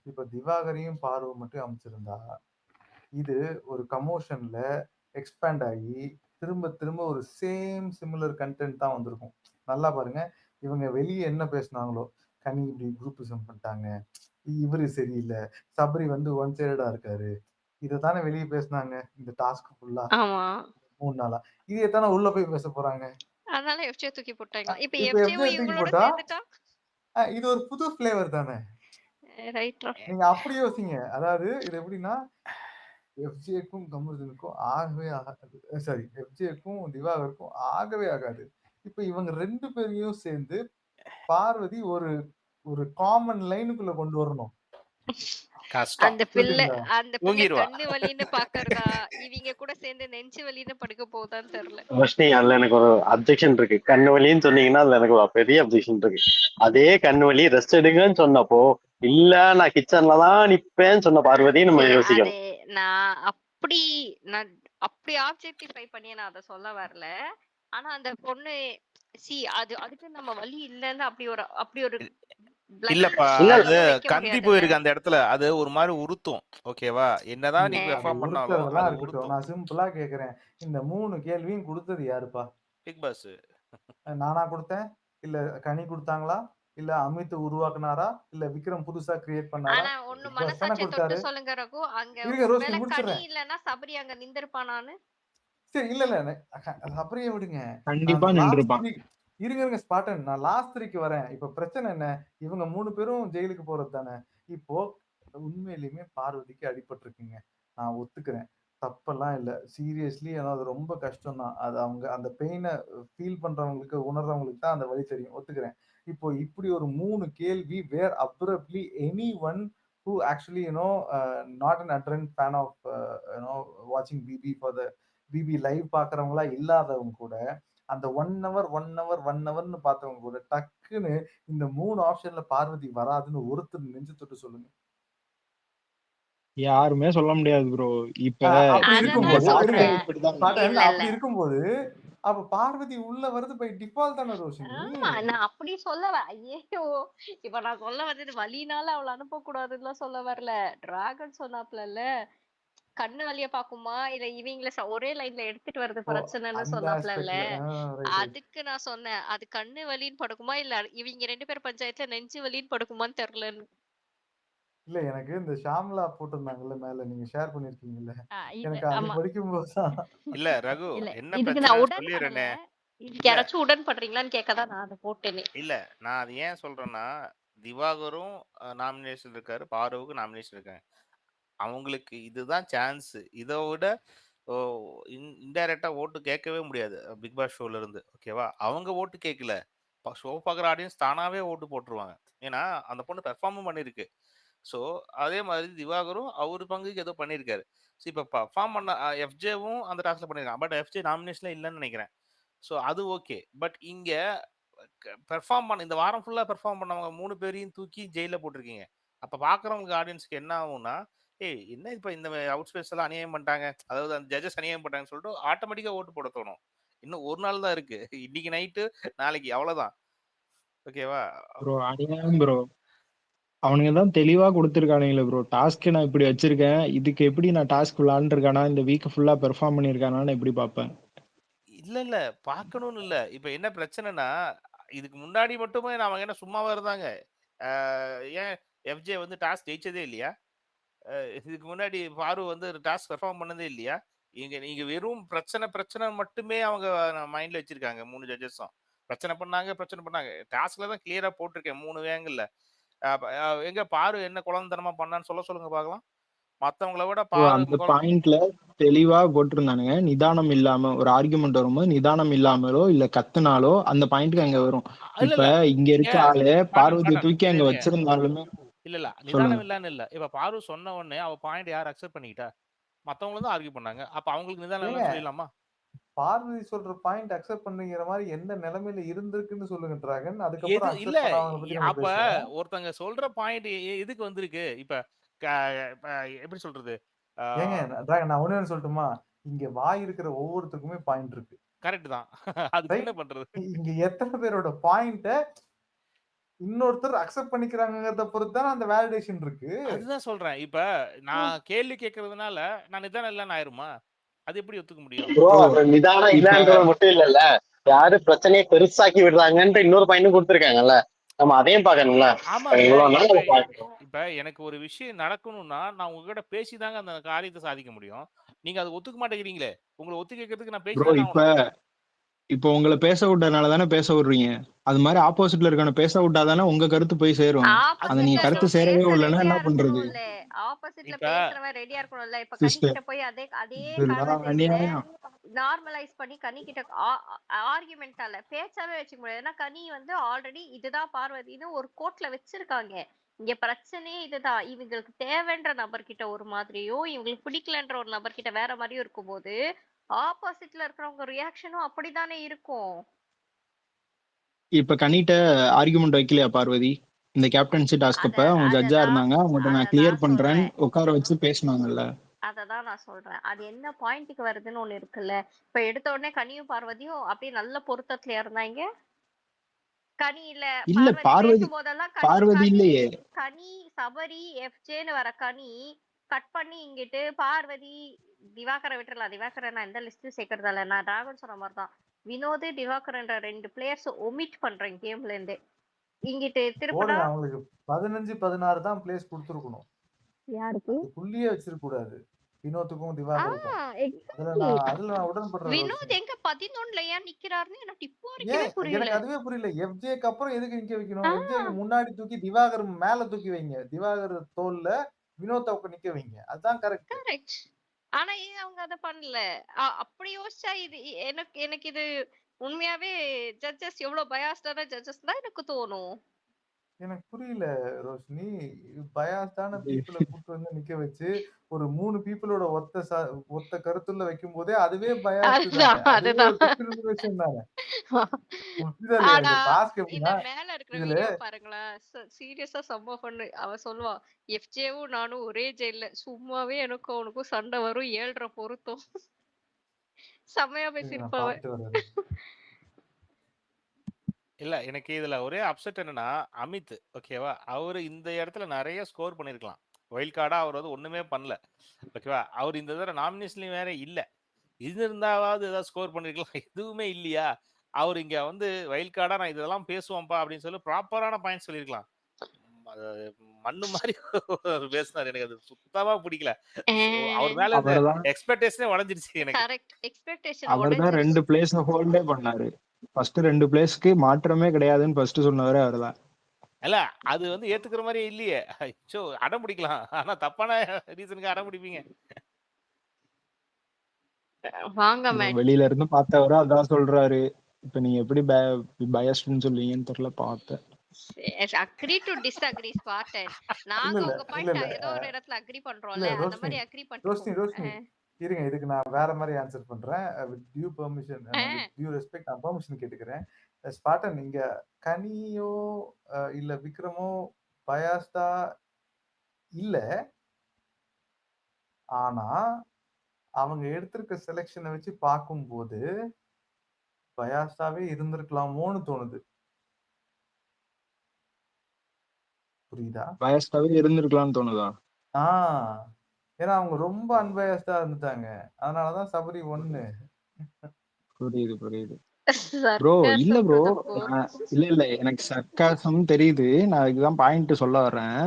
இப்ப திவாகரையும் பார்வை மட்டும் அமைச்சிருந்தா இது ஒரு கமோஷன்ல எக்ஸ்பேண்ட் ஆகி திரும்ப ஒரு சிமிலர் கண்டென்ட் தான் வந்திருக்கும். நல்லா பாருங்க. இவங்க வெளியே என்ன பேசினாங்களோ, கனி இப்படி குரூப்பிசம் பண்ணிட்டாங்க, இவரு சரியில்லை, சபரி வந்து ஒன் சைடடா இருக்காரு, இதைத்தானே வெளியே பேசினாங்க இந்த டாஸ்க் ஃபுல்லா 3 நாளா. இதே தானே உள்ள போய் பேச போறாங்க. அதனால எஃப்ஜே தூக்கி போட்டாங்க. இப்போ இப்ப எஃப்ஜே எஃப்ஜே தூக்கி இவங்களோட போட்டா சேர்ந்துட்டா இது ஒரு புது ஃபிளேவர் தானே. ரைட்ரா. நீங்க அப்படி யோசிங்க. அதாவது இது எப்படின்னா எஃப்ஜேக்கும் கமருதனுக்கும் ஆகவே ஆகாது. சாரி, எஃப்ஜேக்கும் திவாகருக்கும் ஆகவே ஆகாது. இப்ப இவங்க 2 பேரையும் சேர்ந்து பார்வதி ஒரு ஒரு காமன் லைனுக்குள்ள கொண்டு வரணும். அந்த பிள்ளை தூங்கிடுவா. கண்ணு வலின்னு பாக்குறதா, இவங்க கூட சேர்ந்து நெஞ்சு வலின்னு படுக்க போதான்னு தெரியல. ரோஷினி, அதுல எனக்கு ஒரு அப்ஜெக்ஷன் இருக்கு. கண்ணு வலின்னு சொன்னீங்கன்னா அதுல எனக்கு ஒரு பெரிய அப்ஜெக்ஷன் இருக்கு. அதே கண்ணு வலி ரெஸ்ட் எடுங்கன்னு சொன்னப்போ இல்ல நான் கிச்சன்ல தான் நிப்பேன்னு சொன்ன பார்வதி நம்ம யோசிக்கணும். நான் அப்படி ஆப்ஜெக்டிஃபை பண்ணி நான் அதை சொல்ல வரல. ஆனா அந்த பொண்ணு அதுக்கு நம்ம வலி இல்லன்னு அப்படி ஒரு இல்லப்பா, அது கந்தி போயிருக்கு அந்த இடத்துல. அது ஒரு மாதிரி உறுத்தும். ஓகேவா? என்னதான் நீ பெர்ஃபார்ம் பண்ணாலும் அது உறுத்தும். நான் சிம்பிளா கேக்குறேன், இந்த 3 கேள்வியும் கொடுத்தது யாருப்பா? Bigg Boss. நானா கொடுத்தேன்? இல்ல கனி கொடுத்தாங்களா? இல்ல அமித் உருவாக்குனாரா? இல்ல விக்ரம் புதுசா கிரியேட் பண்ணாரா? ஆனா ஒண்ணு மனசாட்சி தொட்டு சொல்லுங்க ரகு, அங்க ஒருவேளை கனி இல்லன்னா சபரி அங்க நிந்திருப்பானான்னு. சரி, இல்ல சபரியை விடுங்க. கண்டிப்பா நின்றுப்பான். இருங்க ஸ்பாட்டன், நான் லாஸ்ட் 3க்கு வரேன். இப்ப பிரச்சனை என்ன? இவங்க 3 பேரும் ஜெயிலுக்கு போறது தானே. இப்போ உண்மையிலுமே பார்வதிக்கு அடிபட்டு இருக்குங்க, நான் ஒத்துக்கிறேன், தப்பெல்லாம் இல்ல. சீரியஸ்லி அது ரொம்ப கஷ்டம் தான். அது அவங்க அந்த பெயினை ஃபீல் பண்றவங்களுக்கு, உணர்றவங்களுக்கு தான் அந்த வழி தெரியும், ஒத்துக்கிறேன். இப்போ இப்படி ஒரு 3 கேள்வி where abruptly any one who actually not an ardent fan of watching BB for the BB live பாக்குறவங்களா இல்லாதவங்க கூட அந்த 1 ஹவர்னு பார்த்தவங்க கூட டக்குன்னு இந்த 3 ஆப்ஷன்ல பார்வதி வராதுன்னு ஒருத்தர் நெஞ்சு தொட்டு சொல்லுங்க. யாருமே சொல்ல முடியாது ப்ரோ. இப்ப அப்படி இருக்கும்போது அப்ப பார்வதி உள்ள வருது பை டிஃபால்ட் தானே ரோஷினி. நான் அப்படி சொல்ல ஐயோ, இப்ப நான் சொல்ல வந்தது வலினால அவளை அனுப்ப கூடாதுன்னு சொல்ல வரல. டிராகன் சொன்னாப்ல கண்ணு வலிய பாக்குமா இல்ல இவங்கள ஒரே லைன்ல எடுத்துட்டு வருது பிரச்சனைன்னு சொன்னாப்ல. அதுக்கு நான் சொன்னேன், அது கண்ணு வலின்னு படுக்குமா இல்ல இவங்க 2 பேர் பஞ்சாயத்துல நெஞ்சு வலின்னு படுக்குமான்னு தெரியலன்னு. இல்ல எனக்கு இந்த ஷாம்லா போட்டிருந்தாங்கல்ல மேல, நீங்க ஷேர் பண்ணிருக்கீங்கல்ல, எனக்கு அது படிக்கும்போது இல்ல ரகு என்ன இதுக்கு நான் உடன்படல. இதுக்கு யாராச்சும் உடன்படுறீங்களான்னு கேட்கதான் நான் அதை போட்டேனே. இல்ல நான் அது ஏன் சொல்றேன்னா, திவாகரும் நாமினேஷன் இருக்காரு, பாருவுக்கு நாமினேஷன் இருக்காங்க. அவங்களுக்கு இதுதான் சான்ஸ். இதை விட இன்டைரக்டா ஓட்டு கேட்கவே முடியாது பிக் பாஸ் ஷோல இருந்து. ஓகேவா? அவங்க ஓட்டு கேட்கல, ஷோ பார்க்குற ஆடியன்ஸ் தானாவே ஓட்டு போட்டுருவாங்க. ஏன்னா அந்த பொண்ணு பெர்ஃபார்மும் பண்ணிருக்கு. ஸோ அதே மாதிரி திவாகரும் அவர் பங்குக்கு ஏதோ பண்ணியிருக்காரு. ஸோ இப்போ பெர்ஃபார்ம் பண்ண எஃப்ஜேவும் அந்த டாஸ்க்ல பண்ணியிருக்காங்க. பட் எஃப்ஜே நாமினேஷன்ல இல்லைன்னு நினைக்கிறேன். ஸோ அது ஓகே. பட் இங்க பெர்ஃபார்ம் பண்ண இந்த வாரம் ஃபுல்லா பெர்ஃபார்ம் பண்ணவங்க 3 பேரையும் தூக்கி ஜெயில போட்டிருக்கீங்க. அப்ப பாக்குறவங்களுக்கு ஆடியன்ஸ்க்கு என்ன ஆகும்னா, என்ன இப்ப இந்த அவுட் ஸ்பேஸ் எல்லாம் அநியாயம் பண்ணிட்டாங்க, அதாவது அந்த ஜட்ஜஸ் அநியாயம் பண்ணிட்டாங்கன்னு சொல்லிட்டு ஆட்டோமேட்டிக்கா ஓட்டு போட தோணும். இன்னும் ஒரு நாள் தான் இருக்கு, இன்னைக்கு நைட்டு நாளைக்கு, அவ்வளவுதான். ஓகேவா ப்ரோ? அநியாயம் ப்ரோ. அவனுங்க தான் தெளிவா கொடுத்துருக்கானுங்களே ப்ரோ. டாஸ்க் நான் இப்படி வச்சிருக்கேன், இதுக்கு எப்படி நான் டாஸ்க் விளாண்டுருக்கானா, இந்த வீக் ஃபுல்லா பெர்ஃபார்ம் பண்ணியிருக்கானான்னு எப்படி பார்ப்பேன்? இல்ல. பார்க்கணும்னு இல்ல. இப்ப என்ன பிரச்சனைன்னா, இதுக்கு முன்னாடி மட்டுமே அவங்க என்ன சும்மாவா இருந்தாங்க? அ ஏன் எஃப்ஜே வந்து டாஸ்க் ஜெயிச்சதே இல்லையா? இதுக்கு முன்னாடி பாரு வந்து டாஸ்க் பெர்ஃபார்ம் பண்ணதே இல்லையா? நீங்க வெறும் பிரச்சனை மட்டுமே அவங்க மைண்ட்ல வச்சிருக்காங்க 3 ஜட்ஜஸும். பிரச்சனை பண்ணாங்க. டாஸ்க்ல தான் கிளியரா போட்டிருக்கேன் 3 வேங்கல்ல. எங்க பாரு என்ன குழந்தனமா பண்ணான்னு சொல்லுங்க பார்க்கலாம். மத்தவங்கள விட ப்ரோ பாரு அந்த பாயிண்ட்ல தெளிவா போட்டிருந்தானுங்க. நிதானம் இல்லாம ஒரு ஆர்குமெண்ட் வரும்போது நிதானம் இல்லாமலோ இல்ல கத்துனாலோ அந்த பாயிண்ட்க்கு அங்க வரும். இல்ல, இப்ப இல்ல. இங்க நீங்க இருக்க ஆளு பார்வதியை பாட்டன் தூக்கி அங்க இருங்க. வச்சிருந்தாலுமே இல்ல. சொல்லுங்க. நிதானம் இல்லன்னு இல்ல. இப்ப பாரு சொன்ன உடனே அவ பாயிண்ட் யார் அக்செப்ட் பண்ணிக்கிட்டா? மத்தவங்களும் தான் ஆர்கியூ பண்ணாங்க. அப்ப அவங்களுக்கு நிதானம் இல்லன்னு சொல்லிடலாமா? பார்வதி சொல்ற பாயிண்ட் அக்செப்ட் பண்ணுங்கிற மாதிரி எந்த நிலைமையில இருந்திருக்குன்னு சொல்லுங்க டிராகன். இல்ல. அதுக்கப்புறம் அக்செப்ட் பண்ணாதவங்கள பத்தி நம்ம அப்ப பேசுவோம். ஒருத்தங்க சொல்ற பாயிண்ட் எதுக்கு வந்திருக்கு? இப்ப க இப்ப எப்படி சொல்றது? ஆ ஏங்க டிராகன் நான் ஒண்ணே ஒண்ணு சொல்லட்டுமா? இங்க வாய் இருக்கிற ஒவ்வொருத்தருக்குமே பாயிண்ட் இருக்கு. கரெக்ட் தான். அதுக்கு என்ன ரைட்? பண்றது? இங்க எத்தனை பேரோட பாயிண்ட்ட இன்னொருத்தர் அக்செப்ட் பண்ணிக்கிறாங்கங்கிறத பொறுத்து தான் அந்த வேலிடேஷன் இருக்கு. அதுதான் சொல்றேன். இப்ப நான் கேள்வி கேட்கறதுனால நான் நிதானம் இல்லன்னு ஆயிருமா? அது எப்படி ஒத்துக்க முடியும்? ப்ரோ அது நிதானம் இப்ப இல்லன்றது மட்டும் இல்லல்ல, யாரு பிரச்சனையை பெருசாக்கி விடுறாங்கன்ற இன்னொரு பாயிண்டும் கொடுத்துருக்காங்கல்ல. நம்ம அதையும் பார்க்கணும்ல. ஆமாங்க. இவ்வளவு நாள் இப்ப அதை பார்க்கணும். இப்ப எனக்கு ஒரு விஷயம் நடக்கணும்னா, நான் உங்ககிட்ட பேசி தாங்க அந்த காரியத்த சாதிக்க முடியும். நீங்க அத ஒத்துக்க மாட்டேங்கிறீங்களே! உங்கள ஒத்துக்க வைக்கிறதுக்கு நான் பேசி ப்ரோ தானே ஆகணும். இப்போ உங்களை பேச விட்டனால தானே பேச விடுறீங்க. அது மாதிரி ஆப்போசிட்ல இருக்கவன பேச விட்டாதானே உங்க கருத்து போய் சேரும். அது நீங்க ஆப்போசிட்ல கருத்து இருக்கவன் சேரவே பேச விடலைன்னா ரெடியா என்ன பண்றது? இருக்கணும்ல. ஆப்போசிட்ல இப்ப பேசுறவன் ரெடியா இருக்கணும்ல. இப்ப கனி சிஸ்டர் கிட்ட போய் அதே இதெல்லாம் கான்வர்சேஷன அநியாயம். நார்மலைஸ் பண்ணி கனி கிட்ட ஆர்குமெண்டால பேச்சாவே வச்சுக்க முடியாது. ஏன்னா கனி வந்து ஆல்ரெடி இதுதான் பார்வதின்னு ஒரு கோர்ட்ல வச்சிருக்காங்க. இங்க பிரச்சனையே இதுதான். இவங்களுக்கு தேவைன்ற நபர்கிட்ட ஒரு மாதிரியும், இவங்களுக்கு பிடிக்கலன்ற ஒரு நபர்கிட்ட வேற மாதிரியும் இருக்கும்போது, ஆப்போசிட்ல இருக்கிறவங்க ரியாக்ஷனும் அப்படித்தானே இருக்கும். இப்ப கனிட்ட ஆர்குமெண்ட் வைக்கலையா பார்வதி? இந்த கேப்டன்சி டாஸ்க் அப்ப அவங்க ஜட்ஜா அததான் இருந்தாங்க. அவங்ககிட்ட நான் கிளியர் அததான் பண்றேன்னு சொல்றேன். உட்கார வச்சு பேசினாங்கல்ல. அததான் நான் சொல்றேன். அது என்ன பாயிண்ட்க்கு வருதுன்னு ஒண்ணு இருக்குல்ல. இப்ப எடுத்த உடனே கனியும் பார்வதியும் அப்படியே நல்ல பொருத்தத்துல இருந்தாங்க. கனி இல்ல இல்ல பார்வதி பார்வதி பேசும்போதெல்லாம் பார்வதி கனி இல்லையே. கனி சபரி எஃப்ஜேன்னு வர கனி கட் பண்ணி இங்கிட்டு பார்வதி திவாகரை விட்டுறலாம். திவாகரை நான் எந்த லிஸ்ட்டும் சேர்க்கறதால நான் டிராகன் சொன்ன மாதிரிதான். வினோத் திவாகர்ன்ற 2 பிளேயர்ஸ் ஒமிட் பண்றேன் கேம்ல இருந்து. இங்கிட்டு திருப்பினா போடுங்க அவங்களுக்கு 15, 16 தான் பிளேஸ் கொடுத்துருக்கணும். யாருக்கு? அதுக்குள்ளேயே வச்சிருக்க கூடாது. வினோத்துக்கும் திவாகருக்கும். எக்ஸாக்ட்லி. அதுல நான் உடன்படுற வினோத் எங்க 11ல ஏன் நிக்கிறாருன்னு எனக்கு இப்போ வரைக்குமே ஏன் புரியல. எனக்கு அதுவே புரியல. எஃப்ஜேக்கு அப்புறம் எதுக்கு நிக்க வைக்கணும்? எஃப்ஜேக்கு முன்னாடி தூக்கி திவாகர் மேல தூக்கி வைங்க. திவாகர் தோல்ல வினோத்தை நிக்க வைங்க. அதுதான் கரெக்ட். கரெக்ட். ஆனா ஏன் அவங்க அத பண்ணல? அப்படி யோசிச்சா இது எனக்கு எனக்கு இது உண்மையாவே ஜட்ஜஸ் எவ்வளவு பயாஸ்டான ஜட்ஜஸ் தான் எனக்கு தோணும். எனக்கு புரியல ரோஷினி. பயாஸ்டான பீப்புள கூட்டு வந்து நிக்க வச்சு ஒரு 3 பீப்புளோட ஒத்த கருத்துள்ள வைக்கும் போதே அதுவே பயாஸ்ட் தானே. அதுவே ஒரு டிஸ்கிரிமினேஷன் தானே. புரியுதா இல்லையா? ஆனா இந்த டாஸ்க் இந்த எப்படின்னா மேல இருக்கிற இதுல வீடியோ பாருங்களா. சீரியஸா செம்ம ஃபன்னு. அவ சொல்லுவா எஃப்ஜேவும் நானும் ஒரே ஜெயில்ல சும்மாவே எனக்கும் அவனுக்கும் சண்டை வரும் 7.5 பொருத்தம். செம்மையா நான் பேசியிருப்பாவ. பார்த்துட்டு வரேன். இல்ல எனக்கு இதுல ஒரே அப்செட் என்னன்னா, அமித் ஓகேவா? அவரு இந்த இடத்துல நெறைய ஸ்கோர் பண்ணியிருக்கலாம். வைல்ட் கார்டா அவர் வந்து ஒண்ணுமே பண்ணல. ஓகேவா? அவர் இந்த தடவ நாமினேஷன்லயும் வேற இல்ல. இருந்திருந்தாவது ஏதாவது ஸ்கோர் பண்ணிருக்கலாம். எதுவுமே இல்லையா? அவரு இங்க வந்து வைல்ட் கார்டா நான் இதெல்லாம் பேசுவேன்ப்பா அப்படின்னு சொல்லி ப்ராப்பரான பாயிண்ட் சொல்லியிருக்கலாம். அது மண்ணு மாரி பேசினாரு. எனக்கு அது சுத்தமா பிடிக்கல. அவர் மேல இந்த அவர்தான் எக்ஸ்பெக்டேஷனே உடைஞ்சிருச்சு எனக்கு. கரெக்ட். எக்ஸ்பெக்டேஷன் அவர்தான் 2 உடைஞ்சிருச்சு. பிளேஸ் ஹோல்டே பண்ணாரு. ஃபர்ஸ்ட் 2 பிளேஸ்க்கு மாற்றமே கிடையாதுன்னு ஃபர்ஸ்ட் சொன்னவரே அவர்தான். இல்ல அது வந்து ஏத்துக்கிற மாதிரியே இல்லையே. அச்சோ அடம் பிடிக்கலாம். ஆனா தப்பான ரீசனுக்கு அடம் பிடிப்பீங்க. வாங்க bro, மேட். வெளியில இருந்து பார்த்தவரா அதான் சொல்றாரு. இப்ப நீங்க எப்படி பயஸ்ட்னு சொல்லுவீங்கன்னு தெரியல பார்த்தேன். Agree to disagree Spartan. நாங்க இல்ல உங்க பாயிண்ட் ஏதோ ஒரு இடத்துல அக்ரி பண்றோம்ல. அந்த ரோஷினி மாதிரி அக்ரி ரோஷினி பண்ணிட்டு இருங்க. இதுக்கு நான் வேற மாதிரி ஆன்சர் பண்றேன். With due permission with due respect நான் பெர்மிஷன் கேட்டுக்கிறேன். ஸ்பார்டன் இங்க கனியோ இல்ல விக்ரமோ பயாஸ்டா இல்ல. ஆனா அவங்க எடுத்திருக்க செலெக்ஷனை வச்சு பார்க்கும்போது பயாஸ்டாவே இருந்திருக்கலாமோன்னு தோணுது. புரியுதா? பயஸ்டாவே இருந்திருக்கலாம்னு தோணுதா? ஏன்னா அவங்க ரொம்ப அன்பயஸ்டா இருந்துட்டாங்க. அதனாலதான் சபரி 1. புரியுது ப்ரோ. இல்ல ப்ரோ, இல்ல எனக்கு சர்க்காசம் தெரியுது. நான் இதுதான் பாயிண்ட் சொல்ல வர்றேன்.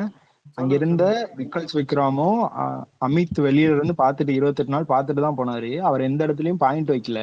அங்க இருந்த விக்கல்ஸ் விக்ராமும் அமித் வெளியில இருந்து பாத்துட்டு 28 நாள் பாத்துட்டு தான் போனாரு. அவர் எந்த இடத்துலயும் பாயிண்ட் வைக்கல.